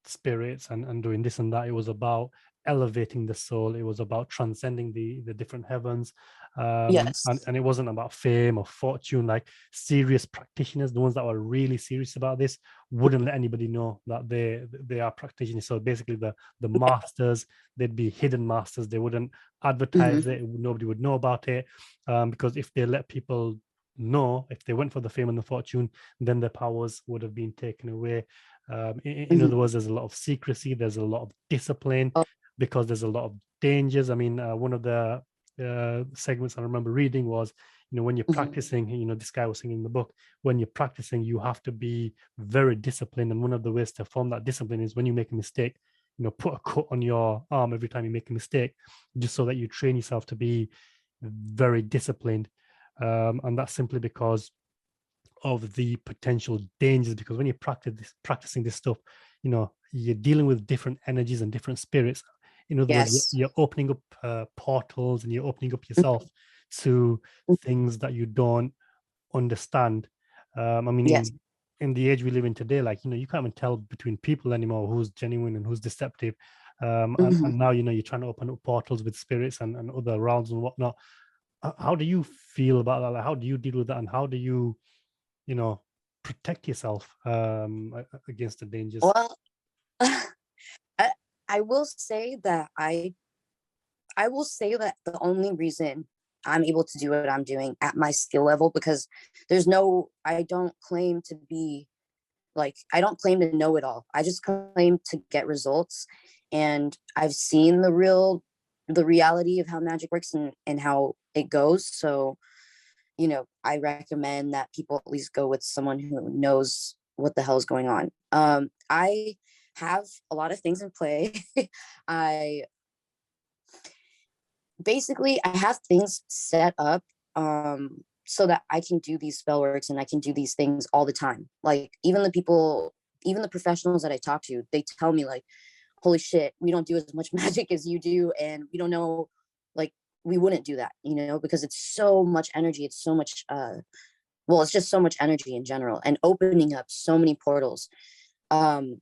[SPEAKER 1] spirits and doing this and that. It was about elevating the soul. It was about transcending the different heavens.
[SPEAKER 2] Yes.
[SPEAKER 1] And it wasn't about fame or fortune. Like serious practitioners, the ones that were really serious about this, wouldn't let anybody know that they are practitioners. So basically the masters, they'd be hidden masters. They wouldn't advertise it. Nobody would know about it, because if they let people know, if they went for the fame and the fortune, then their powers would have been taken away. In other words, there's a lot of secrecy, there's a lot of discipline, because there's a lot of dangers. I mean, one of the segments I remember reading was, when you're practicing, this guy was saying in the book, when you're practicing, you have to be very disciplined. And one of the ways to form that discipline is when you make a mistake, put a cut on your arm every time you make a mistake, just so that you train yourself to be very disciplined. And that's simply because of the potential dangers, because when you're practicing this stuff, you're dealing with different energies and different spirits. In other words, you're opening up portals, and you're opening up yourself to things that you don't understand. I mean, in the age we live in today, like, you can't even tell between people anymore who's genuine and who's deceptive.
[SPEAKER 2] Mhm.
[SPEAKER 1] and now you're trying to open up portals with spirits and other realms and whatnot. How do you feel about that? Like, how do you deal with that, and how do you protect yourself against the dangers?
[SPEAKER 2] Well, I, I will say that I will say that the only reason I'm able to do what I'm doing at my skill level, because I don't claim to be like, I don't claim to know it all. I just claim to get results. And I've seen the reality of how magic works and how it goes. So, I recommend that people at least go with someone who knows what the hell is going on. I have a lot of things in play. I I have things set up so that I can do these spell works and I can do these things all the time. Like even the professionals that I talk to, they tell me like, holy shit, we don't do as much magic as you do, and we don't know, like, we wouldn't do that, because it's so much energy. It's so much it's just so much energy in general and opening up so many portals. Um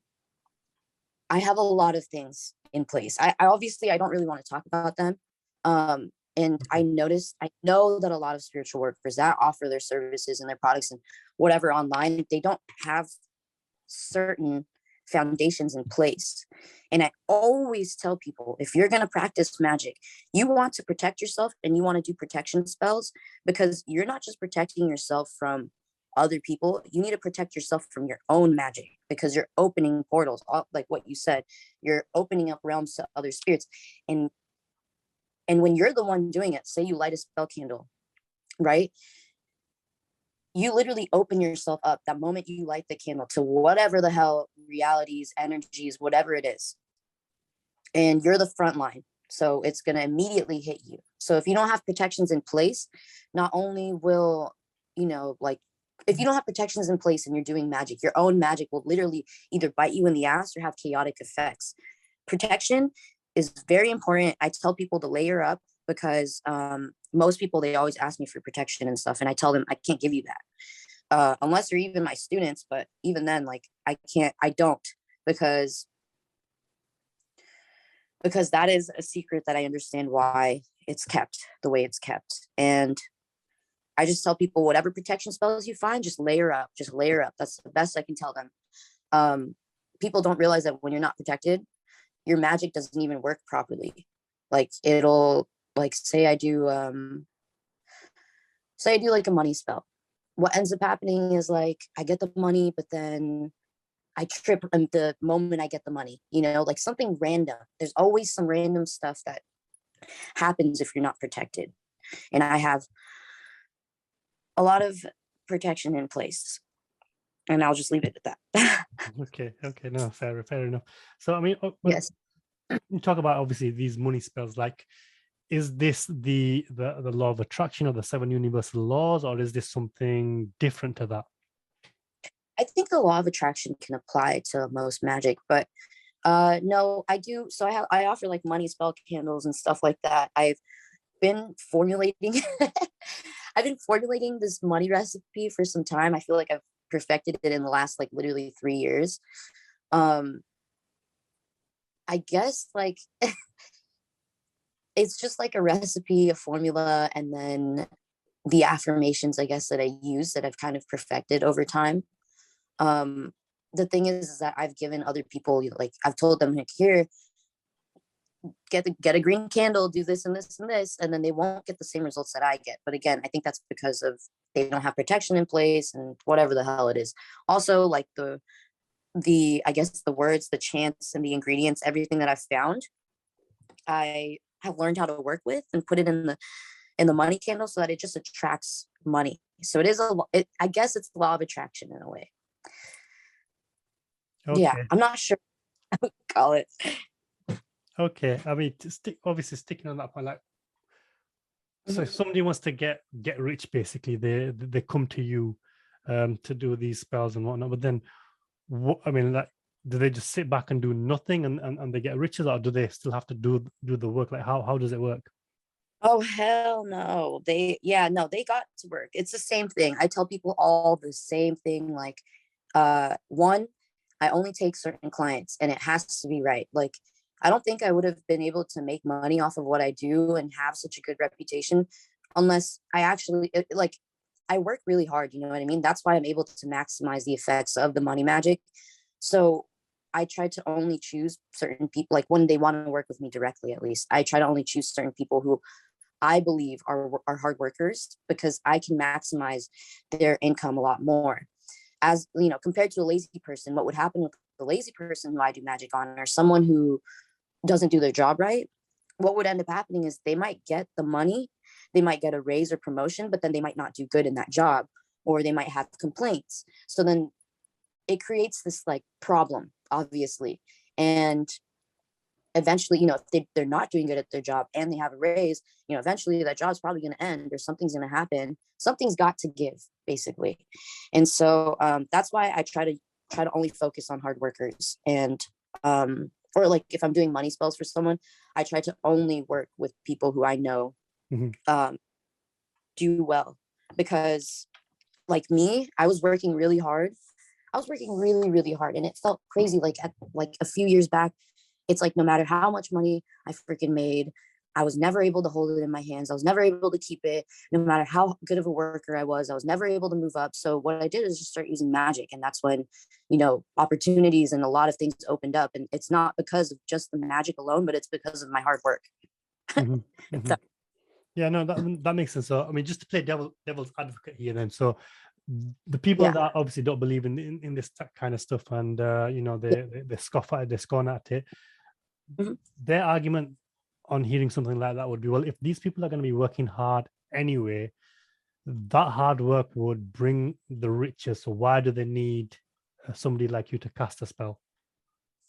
[SPEAKER 2] I have a lot of things in place. I obviously I don't really want to talk about them. And
[SPEAKER 1] Okay.
[SPEAKER 2] I know that a lot of spiritual workers that offer their services and their products and whatever online, they don't have certain foundations in place. And I always tell people, if you're going to practice magic, you want to protect yourself and you want to do protection spells, because you're not just protecting yourself from other people, you need to protect yourself from your own magic, because you're opening portals, like what you said, you're opening up realms to other spirits. And and when you're the one doing it, say you light a spell candle, right? You literally open yourself up that moment you light the candle to whatever the hell realities, energies, whatever it is. And you're the front line. So it's going to immediately hit you. So if you don't have protections in place, not only will, like, if you don't have protections in place and you're doing magic, your own magic will literally either bite you in the ass or have chaotic effects. Protection is very important. I tell people to layer up, because most people, they always ask me for protection and stuff. And I tell them I can't give you that unless you're even my students. But even then, like, I don't, because that is a secret that I understand why it's kept the way it's kept. And I just tell people, whatever protection spells you find, just layer up, just layer up. That's the best I can tell them. Um, People don't realize that when you're not protected, your magic doesn't even work properly. Like, it'll, like, say I do like a money spell. What ends up happening is, like, I get the money, but then I trip the moment I get the money, like something random. There's always some random stuff that happens if you're not protected. And I have a lot of protection in place. And I'll just leave it at that.
[SPEAKER 1] Okay, no, fair enough. So I mean, when
[SPEAKER 2] Yes.
[SPEAKER 1] you talk about obviously these money spells, like, is this the law of attraction or the seven universal laws, or is this something different to that?
[SPEAKER 2] I think the law of attraction can apply to most magic, but no, I do. So I offer like money spell candles and stuff like that. Been formulating I've been formulating this money recipe for some time. I feel like I've perfected it in the last, like, literally 3 years. Um, I guess, like, it's just like a recipe, a formula, and then the affirmations, I guess, that I use that I've kind of perfected over time. Um, the thing is that I've given other people, like, I've told them, like, here, get a green candle, do this and this and this, and then they won't get the same results that I get. But again, I think that's because of they don't have protection in place and whatever the hell it is. Also, like, the I guess the words, the chants, and the ingredients, everything that I've found, I have learned how to work with and put it in the money candle so that it just attracts money. So I guess it's the law of attraction in a way. Yeah,
[SPEAKER 1] Okay,
[SPEAKER 2] I'm not sure what to call it.
[SPEAKER 1] okay. I mean, obviously sticking on that point, like, so if
[SPEAKER 2] Mhm.
[SPEAKER 1] somebody wants to get rich, basically, they come to you to do these spells and whatnot. But then, what I mean, like, do they just sit back and do nothing and they get riches, or do they still have to do the work? Like, how does it work?
[SPEAKER 2] Oh, hell no. No, they got to work. It's the same thing. I tell people all the same thing. Like, one, I only take certain clients and it has to be right. Like, I don't think I would have been able to make money off of what I do and have such a good reputation unless I actually like I work really hard, you know what I mean? That's why I'm able to maximize the effects of the money magic. So I try to only choose certain people, like when they want to work with me directly, at least I try to only choose certain people who I believe are hard workers, because I can maximize their income a lot more. As you know, compared to a lazy person, what would happen with the lazy person who I do magic on, or someone who doesn't do their job right, what would end up happening is they might get the money, they might get a raise or promotion, but then they might not do good in that job, or they might have complaints. So then it creates this like problem, obviously. And eventually, you know, if they're not doing good at their job and they have a raise, you know, eventually that job's probably going to end or something's going to happen. Something's got to give, basically. And so that's why I try to only focus on hard workers. And or like if I'm doing money spells for someone, I try to only work with people who I know do well. Because like me, I was working really hard. I was working really, really hard, and it felt crazy. Like at like a few years back, it's like no matter how much money I freaking made, I was never able to hold it in my hands. I was never able to keep it. No matter how good of a worker I was never able to move up. So what I did is just start using magic. And that's when, you know, opportunities and a lot of things opened up. And it's not because of just the magic alone, but it's because of my hard work.
[SPEAKER 1] Mhm, mhm. Yeah, no, that makes sense. So, I mean, just to play devil's advocate here, then. So, the people
[SPEAKER 2] Yeah.
[SPEAKER 1] that obviously don't believe in this kind of stuff, and you know,
[SPEAKER 2] Yeah.
[SPEAKER 1] they scoff at it, they scorn at it.
[SPEAKER 2] Mhm.
[SPEAKER 1] Their argument on hearing something like that would be, well, if these people are going to be working hard anyway, that hard work would bring the riches. So why do they need somebody like you to cast a spell?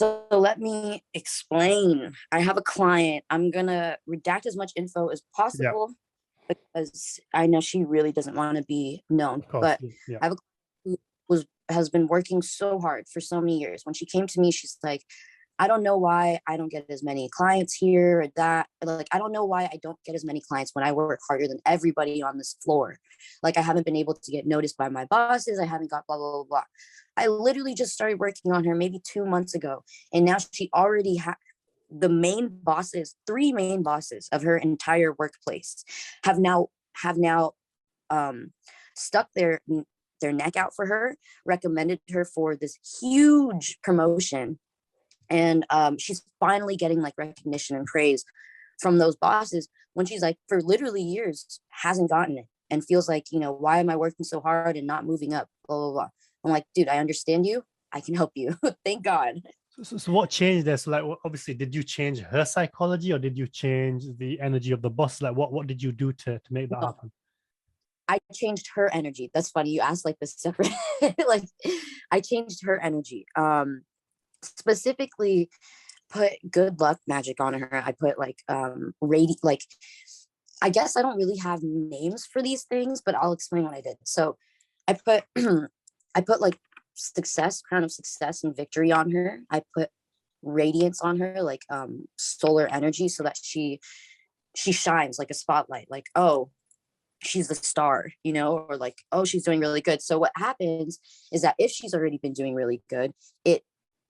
[SPEAKER 2] So let me explain. I have a client. I'm gonna redact as much info as
[SPEAKER 1] Yeah,
[SPEAKER 2] possible because I know she really doesn't want to be known.
[SPEAKER 1] of course.
[SPEAKER 2] But
[SPEAKER 1] Yeah.
[SPEAKER 2] I have a client who has been working so hard for so many years. When she came to me, she's like, I don't know why I don't get as many clients here or that. Like, I don't know why I don't get as many clients when I work harder than everybody on this floor. Like, I haven't been able to get noticed by my bosses. I haven't got blah, blah, blah, blah. I literally just started working on her maybe 2 months ago. And now she already has the main bosses, three main bosses of her entire workplace have now um, stuck their neck out for her, recommended her for this huge promotion, and she's finally getting like recognition and praise from those bosses when she's like for literally years hasn't gotten it and feels like, you know, why am I working so hard and not moving up, blah blah blah. I'm like, dude, I understand you, I can help you. Thank God.
[SPEAKER 1] So what changed there? So like, obviously, did you change her psychology, or did you change the energy of the boss? Like, what did you do to make that
[SPEAKER 2] No,
[SPEAKER 1] happen?
[SPEAKER 2] I changed her energy. That's funny you asked like this separate. Like I changed her energy, specifically put good luck magic on her. I put like like I guess I don't really have names for these things, but I'll explain what I did. So I put I put like success, crown of success and victory on her. I put radiance on her, like solar energy, so that she shines like a spotlight, like, oh, she's the star, you know, or like, oh, she's doing really good. So what happens is that if she's already been doing really good, it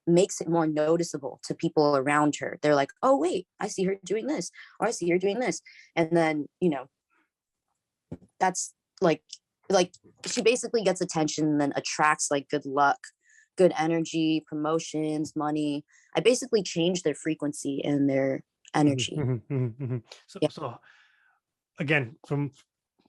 [SPEAKER 2] makes it more noticeable to people around her. They're like, oh wait, I see her doing this, or I see her doing this. And then, you know, that's like she basically gets attention and then attracts like good luck, good energy, promotions, money. I basically change their frequency and their
[SPEAKER 1] Mhm,
[SPEAKER 2] energy.
[SPEAKER 1] mhm, mhm, mhm. So,
[SPEAKER 2] Yeah.
[SPEAKER 1] so again, from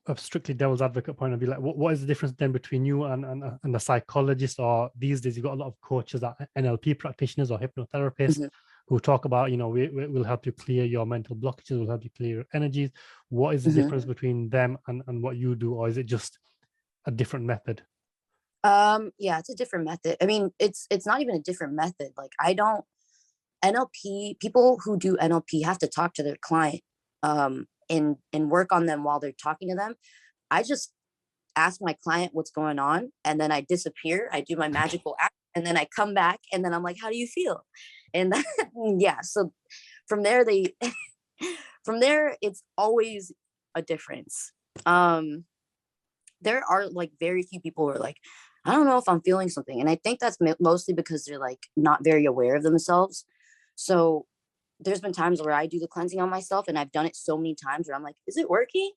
[SPEAKER 1] a strictly devil's advocate point of view, like what is the difference then between you and a psychologist, or these days you've got a lot of coaches, that NLP practitioners or hypnotherapists
[SPEAKER 2] Mhm.
[SPEAKER 1] who talk about, you know, we'll help you clear your mental blockages, we'll help you clear your energies. What is the
[SPEAKER 2] Mhm.
[SPEAKER 1] difference between them and what you do, or is it just a different method?
[SPEAKER 2] Yeah, it's a different method. I mean, it's not even a different method. Like I don't NLP people who do NLP have to talk to their client and work on them while they're talking to them. I just ask my client what's going on and then I disappear. I do my magical act and then I come back and then I'm like, how do you feel? And then, yeah, so from there they from there it's always a difference. Um there are like very few people who are like, I don't know if I'm feeling something. And I think that's mostly because they're like not very aware of themselves. So there's been times where I do the cleansing on myself, and I've done it so many times where I'm like, is it working?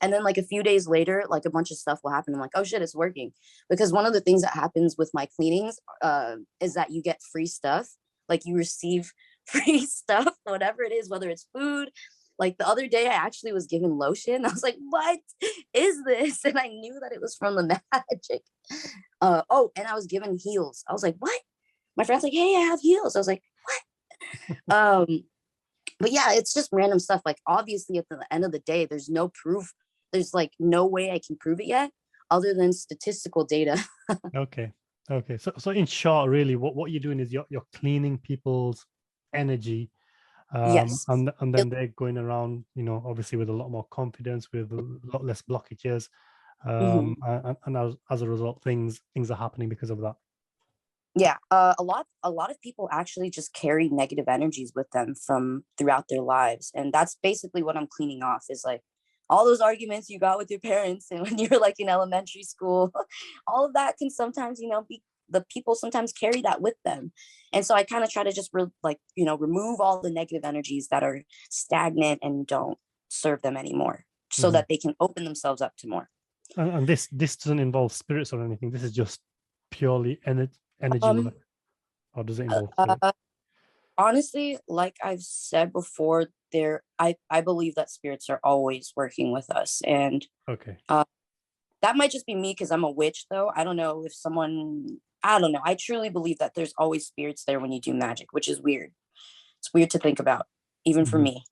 [SPEAKER 2] And then like a few days later, like a bunch of stuff will happen. I'm like, oh shit, it's working. Because one of the things that happens with my cleanings is that you get free stuff. Like you receive free stuff, whatever it is, whether it's food. Like the other day, I actually was given lotion. I was like, what is this? And I knew that it was from the magic. Oh, and I was given heels. I was like, what? My friend's like, hey, I have heels. I was like, what? But yeah, it's just random stuff. Like obviously at the end of the day, there's no proof. There's like no way I can prove it yet other than statistical data.
[SPEAKER 1] Okay. Okay. So in short, really, what you're doing is you're cleaning people's energy,
[SPEAKER 2] Yes.
[SPEAKER 1] and then they're going around, obviously with a lot more confidence, with a lot less blockages,
[SPEAKER 2] Mhm.
[SPEAKER 1] and as a result, things are happening because of that.
[SPEAKER 2] Yeah, a lot of people actually just carry negative energies with them from throughout their lives, and that's basically what I'm cleaning off. Is like all those arguments you got with your parents, and when you're like in elementary school, all of that can sometimes, be the people sometimes carry that with them, and so I kind of try to just remove all the negative energies that are stagnant and don't serve them anymore, so
[SPEAKER 1] Mhm.
[SPEAKER 2] that they can open themselves up to more.
[SPEAKER 1] And this doesn't involve spirits or anything. This is just purely energy
[SPEAKER 2] Um,
[SPEAKER 1] work, or does it involve spirit?
[SPEAKER 2] uh, Honestly, like I've said before, I believe that spirits are always working with us. And
[SPEAKER 1] Okay.
[SPEAKER 2] uh that might just be me because I'm a witch though. I don't know if I don't know. I truly believe that there's always spirits there when you do magic, which is weird. It's weird to think about, even for
[SPEAKER 1] Mhm.
[SPEAKER 2] me.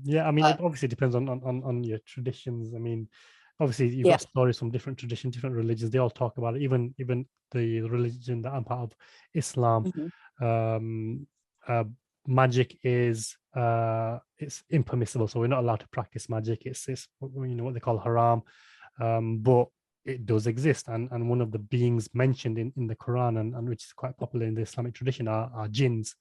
[SPEAKER 1] Yeah, I mean,
[SPEAKER 2] Uh
[SPEAKER 1] it obviously depends on your traditions. I mean, obviously you've
[SPEAKER 2] yeah.
[SPEAKER 1] got stories from different traditions, different religions. They all talk about it. Even the religion that I'm part of, Islam,
[SPEAKER 2] Hmm.
[SPEAKER 1] um, uh, magic is it's impermissible. So we're not allowed to practice magic. It's what they call haram, but it does exist. And one of the beings mentioned in the Quran, and which is quite popular in the Islamic tradition, are jinns.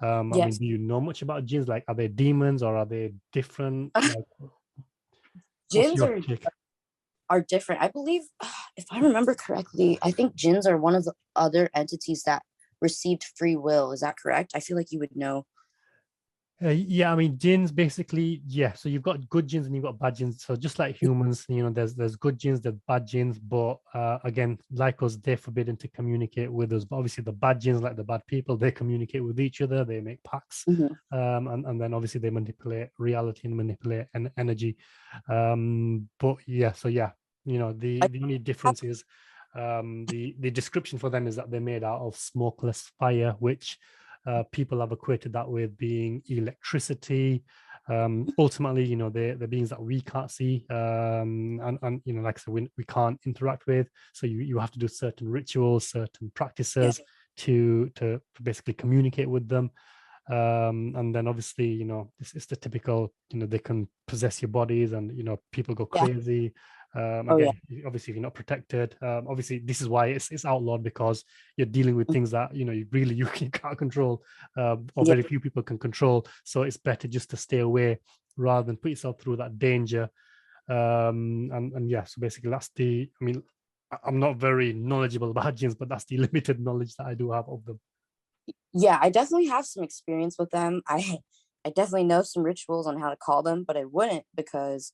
[SPEAKER 1] I mean,
[SPEAKER 2] Yes.
[SPEAKER 1] do you know much about jinns? Like, are they demons or are they different? Like, what's
[SPEAKER 2] Jinns
[SPEAKER 1] your take?
[SPEAKER 2] are different. I believe, if I remember correctly, I think jinns are one of the other entities that received free will. Is that correct? I feel like you would know.
[SPEAKER 1] Yeah, I mean, jinns basically, yeah. So you've got good jinns and you've got bad jinns. So just like humans, there's good jinns, there's bad jinns. But again, like us, they're forbidden to communicate with us. But obviously, the bad jinns, like the bad people, they communicate with each other. They make pacts,
[SPEAKER 2] Mhm.
[SPEAKER 1] and then obviously they manipulate reality and manipulate energy. But yeah, so yeah,
[SPEAKER 2] I
[SPEAKER 1] the only difference is the description for them is that they're made out of smokeless fire, which people have equated that with being electricity. Ultimately, they're beings that we can't see, and like I said, we can't interact with. So you have to do certain rituals, certain
[SPEAKER 2] Yeah.
[SPEAKER 1] practices to basically communicate with them. And then obviously, this is the typical, they can possess your bodies, and people go
[SPEAKER 2] Yeah.
[SPEAKER 1] crazy.
[SPEAKER 2] Oh yeah.
[SPEAKER 1] Again, obviously, if you're not protected, obviously this is why it's outlawed, because you're dealing with things that you can't control, or
[SPEAKER 2] Yeah.
[SPEAKER 1] very few people can control. So it's better just to stay away rather than put yourself through that danger. And yeah, so basically that's I mean, I'm not very knowledgeable about jinns, but that's the limited knowledge that I do have of them.
[SPEAKER 2] Yeah, I definitely have some experience with them. I definitely know some rituals on how to call them, but I wouldn't because,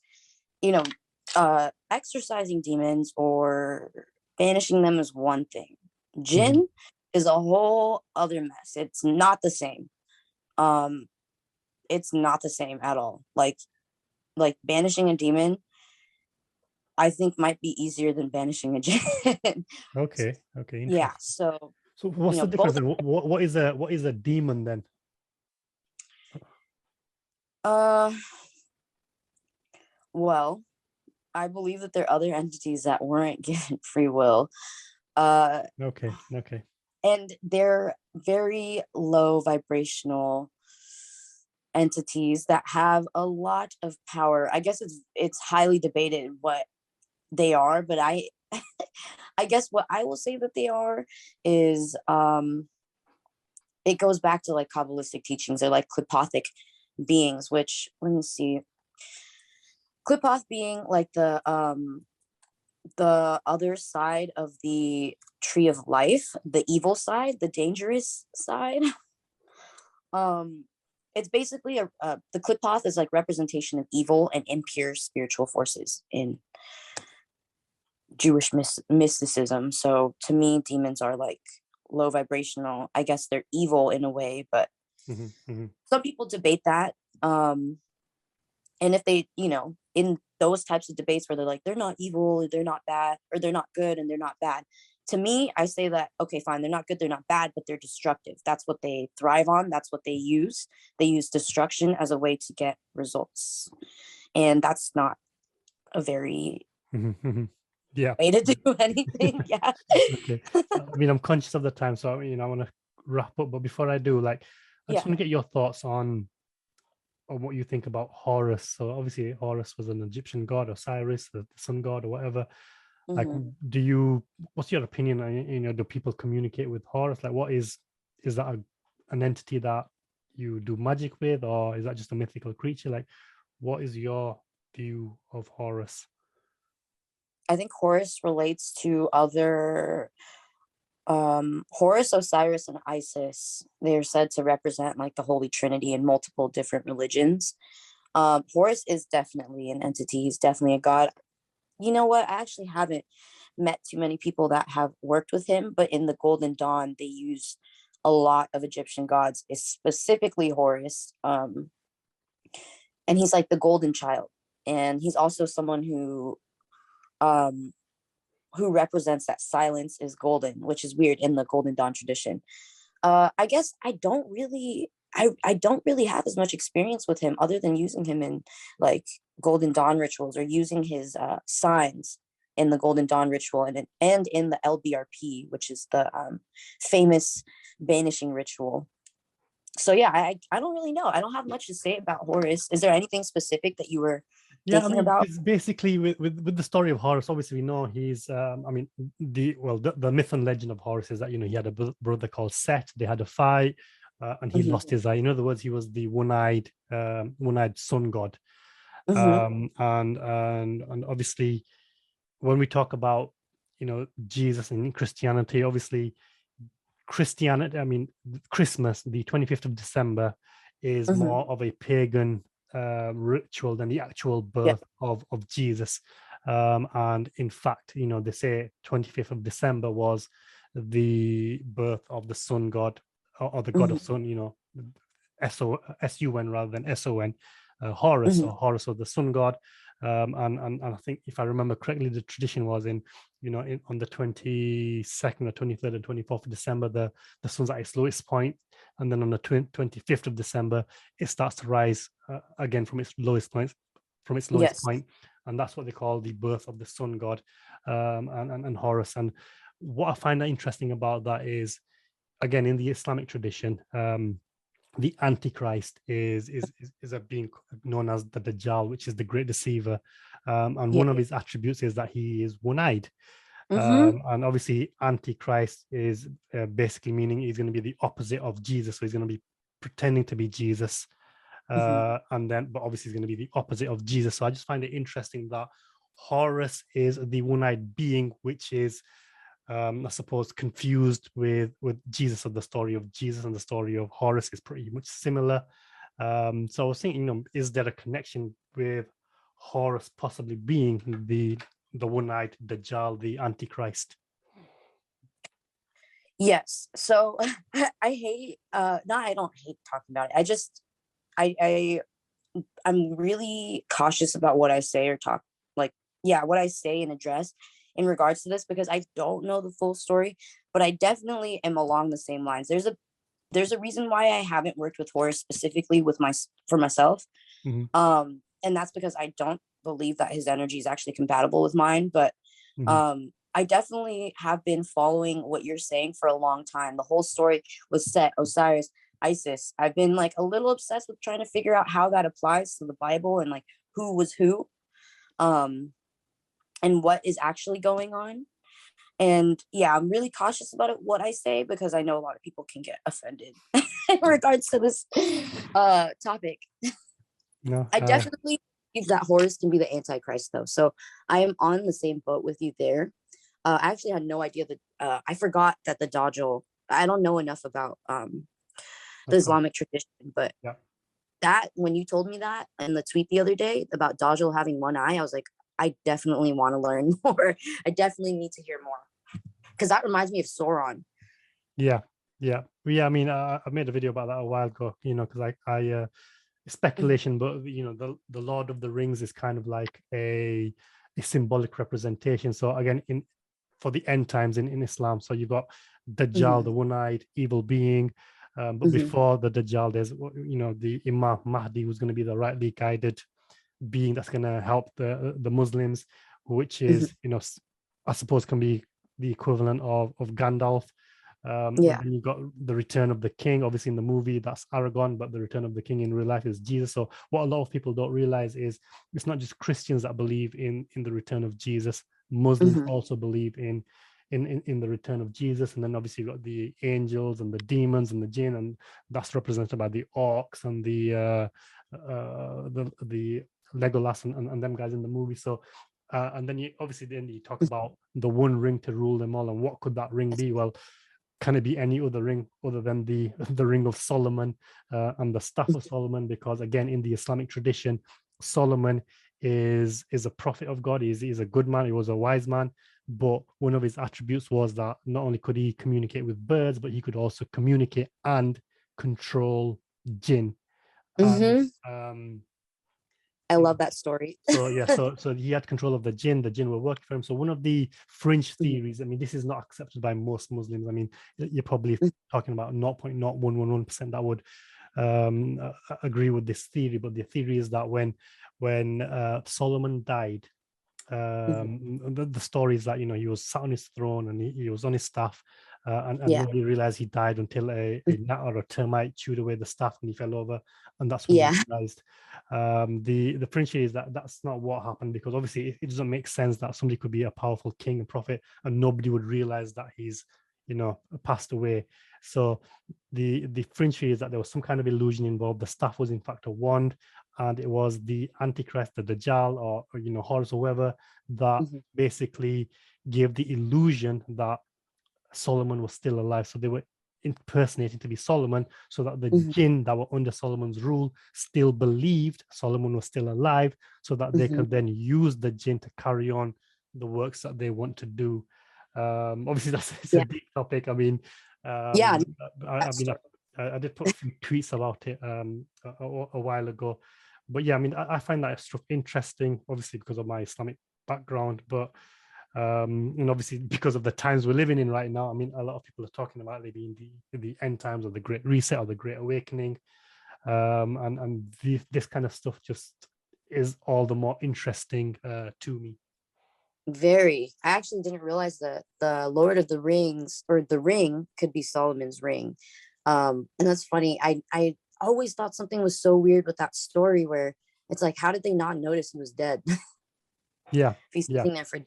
[SPEAKER 2] you know, exorcising demons or banishing them is one thing.
[SPEAKER 1] Mhm.
[SPEAKER 2] Jinn is a whole other mess. It's not the same. Um, it's not the same at all. Like banishing a demon, I think might be easier than banishing a jinn.
[SPEAKER 1] Okay, okay,
[SPEAKER 2] Yeah,
[SPEAKER 1] interesting.
[SPEAKER 2] so
[SPEAKER 1] So what's the difference
[SPEAKER 2] both.
[SPEAKER 1] then? What is a demon then?
[SPEAKER 2] Uh, well, I believe that there are other entities that weren't given free will. Uh,
[SPEAKER 1] Okay, okay.
[SPEAKER 2] and they're very low vibrational entities that have a lot of power. I guess it's highly debated what they are, but I guess what I will say that they are is it goes back to like Kabbalistic teachings. They're like Klipothic beings, which let me see. Klipoth being like the other side of the tree of life, the evil side, the dangerous side. Um, it's basically the Klippoth is like representation of evil and impure spiritual forces in Jewish mysticism. So to me, demons are like low vibrational. I guess they're evil in a way, but
[SPEAKER 1] Hmm. Hmm.
[SPEAKER 2] some people debate that. And if they, in those types of debates where they're like, they're not evil, they're not bad, or they're not good and they're not bad. To me, I say that, okay, fine, they're not good, they're not bad, but they're destructive. That's what they thrive on. That's what they use. They use destruction as a way to get results. And that's not a very
[SPEAKER 1] Hmm. Hmm. Yeah.
[SPEAKER 2] way to do anything. Yeah.
[SPEAKER 1] Okay. I mean, I'm conscious of the time, so I want to wrap up. But before I do, like, I just
[SPEAKER 2] Yeah.
[SPEAKER 1] want to get your thoughts on what you think about Horus. So obviously, Horus was an Egyptian god, Osiris, the sun god, or whatever. Like,
[SPEAKER 2] Hmm.
[SPEAKER 1] what's your opinion on, do people communicate with Horus? Like, is that an entity that you do magic with, or is that just a mythical creature? Like, what is your view of Horus?
[SPEAKER 2] I think Horus relates to other Horus, Osiris, and Isis. They're said to represent like the Holy Trinity in multiple different religions. Horus is definitely an entity. He's definitely a god. You know what? I actually haven't met too many people that have worked with him, but in the Golden Dawn, they use a lot of Egyptian gods, specifically Horus. And he's like the golden child. And he's also someone um, who represents that silence is golden, which is weird in the Golden Dawn tradition. I guess I don't really have as much experience with him other than using him in like Golden Dawn rituals or using his signs in the Golden Dawn ritual and in the LBRP, which is the famous banishing ritual. So yeah, I don't really know. I don't have much to say about Horus. Is there anything specific that you were
[SPEAKER 1] Yeah, I
[SPEAKER 2] thinking
[SPEAKER 1] mean,
[SPEAKER 2] about?
[SPEAKER 1] it's basically with the story of Horus. Obviously, we know he's. I mean, the myth and legend of Horus is that he had a brother called Set. They had a fight, and he
[SPEAKER 2] Hmm.
[SPEAKER 1] lost his eye. In other words, he was the one-eyed sun god.
[SPEAKER 2] Hmm.
[SPEAKER 1] And obviously, when we talk about Jesus and Christianity, obviously Christianity. I mean, Christmas, the 25th of December, is
[SPEAKER 2] Hmm.
[SPEAKER 1] more of a pagan ritual than the actual
[SPEAKER 2] Yeah.
[SPEAKER 1] birth of Jesus. And in fact, they say 25th of December was the birth of the sun god, or the god of
[SPEAKER 2] Hmm.
[SPEAKER 1] sun, S-O-S-U-N rather than S-O-N, Horus,
[SPEAKER 2] Hmm.
[SPEAKER 1] or Horus was the sun god. And I think, if I remember correctly, the tradition was on the 22nd or 23rd and 24th of December, the sun's at its lowest point, and then on the 25th of December, it starts to rise again from its lowest point,
[SPEAKER 2] Yes.
[SPEAKER 1] and that's what they call the birth of the sun god, and Horus. And what I find interesting about that is, again, in the Islamic tradition, the Antichrist is a being known as the Dajjal, which is the great deceiver, and
[SPEAKER 2] Yeah.
[SPEAKER 1] one of his attributes is that he is one-eyed.
[SPEAKER 2] Hmm.
[SPEAKER 1] And obviously, Antichrist is basically meaning he's going to be the opposite of Jesus. So he's going to be pretending to be Jesus,
[SPEAKER 2] Hmm.
[SPEAKER 1] but obviously, he's going to be the opposite of Jesus. So I just find it interesting that Horus is the one-eyed being, which is, I suppose, confused with Jesus. Of the story of Jesus and the story of Horus is pretty much similar. So I was thinking, is there a connection with Horus possibly being the one-eyed Dajjal, the Antichrist?
[SPEAKER 2] Yes. So I hate no, I don't hate talking about it. I I'm really cautious about what I say or talk like yeah, what I say and address in regards to this because I don't know the full story, but I definitely am along the same lines. There's a reason why I haven't worked with horror specifically with my for myself.
[SPEAKER 1] Hmm.
[SPEAKER 2] And that's because I don't believe that his energy is actually compatible with mine, but
[SPEAKER 1] Hmm.
[SPEAKER 2] I definitely have been following what you're saying for a long time. The whole story was Set, Osiris, Isis. I've been like a little obsessed with trying to figure out how that applies to the Bible and like who was who, um, and what is actually going on. And yeah, I'm really cautious about it, what I say, because I know a lot of people can get offended in regards to this topic.
[SPEAKER 1] No,
[SPEAKER 2] I definitely believe that Horus can be the Antichrist, though. So I am on the same boat with you there. I actually had no idea that I forgot that the Dodgel. I don't know enough about the
[SPEAKER 1] Okay.
[SPEAKER 2] Islamic tradition. But
[SPEAKER 1] Yeah.
[SPEAKER 2] that, when you told me that in the tweet the other day about Dajjal having one eye, I was like, I definitely want to learn more. I definitely need to hear more, because that reminds me of Sauron.
[SPEAKER 1] Yeah. Yeah. I mean, I made a video about that a while ago, because I speculation, but the Lord of the Rings is kind of like a symbolic representation. So again, for the end times in Islam, so you've got Dajjal, the one-eyed evil being. But before the Dajjal, there's the Imam Mahdi, who's going to be the rightly guided being that's going to help the Muslims, which is I suppose can be the equivalent of Gandalf. And
[SPEAKER 2] Yeah.
[SPEAKER 1] then you got the return of the king. Obviously, in the movie, that's Aragon, but the return of the king in real life is Jesus. So, what a lot of people don't realize is it's not just Christians that believe in the return of Jesus. Muslims also believe in the return of Jesus. And then obviously you got the angels and the demons and the jinn, and that's represented by the orcs and the Legolas and them guys in the movie. So. And then you talk about the one ring to rule them all, and what could that ring be? Well, can it be any other ring other than the ring of Solomon and the staff of Solomon? Because again, in the Islamic tradition, Solomon is a prophet of God. He's a good man. He was a wise man, but one of his attributes was that not only could he communicate with birds, but he could also communicate and control jinn. And
[SPEAKER 2] I love that story.
[SPEAKER 1] so yeah, so he had control of the jinn. The jinn were working for him. So one of the fringe theories, I mean, this is not accepted by most Muslims. I mean, you're probably talking about 0.0111% that would agree with this theory. But the theory is that when Solomon died, the story is that he was sat on his throne and he was on his staff, and nobody realized he died until a gnat or a termite chewed away the staff and he fell over, and that's when he realized. The fringe is that that's not what happened, because obviously it doesn't make sense that somebody could be a powerful king and prophet and nobody would realize that he's passed away. So the fringe is that there was some kind of illusion involved. The staff was in fact a wand, and it was the Antichrist, the Dajjal, or Horus, or whoever, that basically gave the illusion that Solomon was still alive. So they were impersonating to be Solomon, so that the jinn that were under Solomon's rule still believed Solomon was still alive, so that they could then use the jinn to carry on the works that they want to do. Obviously, it's a deep topic. I mean, I did put a few tweets about it a while ago, but yeah, I mean, I find that stuff interesting, obviously because of my Islamic background, but and obviously because of the times we're living in right now. I mean, a lot of people are talking about maybe in the end times, or the Great Reset, or the Great Awakening, and this kind of stuff just is all the more interesting to me.
[SPEAKER 2] Very. I actually didn't realize that the Lord of the Rings, or the ring, could be Solomon's ring. And that's funny. I always thought something was so weird with that story, where it's like, how did they not notice he was dead?
[SPEAKER 1] Yeah.
[SPEAKER 2] If he's sitting there for.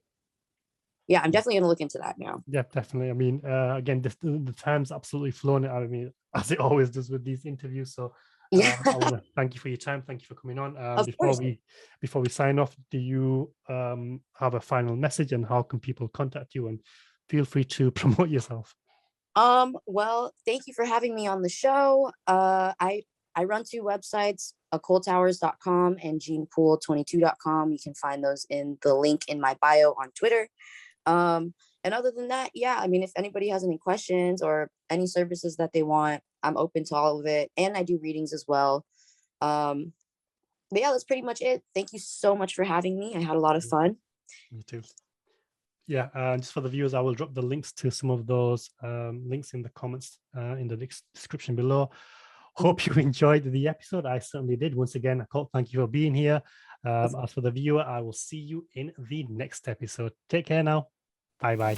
[SPEAKER 2] Yeah, I'm definitely going to look into that now.
[SPEAKER 1] Yeah, definitely. I mean, again, the time's absolutely flown. I mean, as it always does with these interviews. So I want to thank you for your time. Thank you for coming on. Before we sign off, do you have a final message, and how can people contact you? And feel free to promote yourself.
[SPEAKER 2] Well, thank you for having me on the show. I run two websites, occulthours.com and genepool22.com. You can find those in the link in my bio on Twitter. And other than that, yeah, I mean, if anybody has any questions or any services that they want, I'm open to all of it. And I do readings as well. But yeah, that's pretty much it. Thank you so much for having me. I had a lot of fun.
[SPEAKER 1] Me too. Yeah, just for the viewers, I will drop the links to some of those links in the comments in the description below. Hope you enjoyed the episode. I certainly did. Once again, Occult, thank you for being here. As for the viewer, I will see you in the next episode. Take care now. Bye-bye.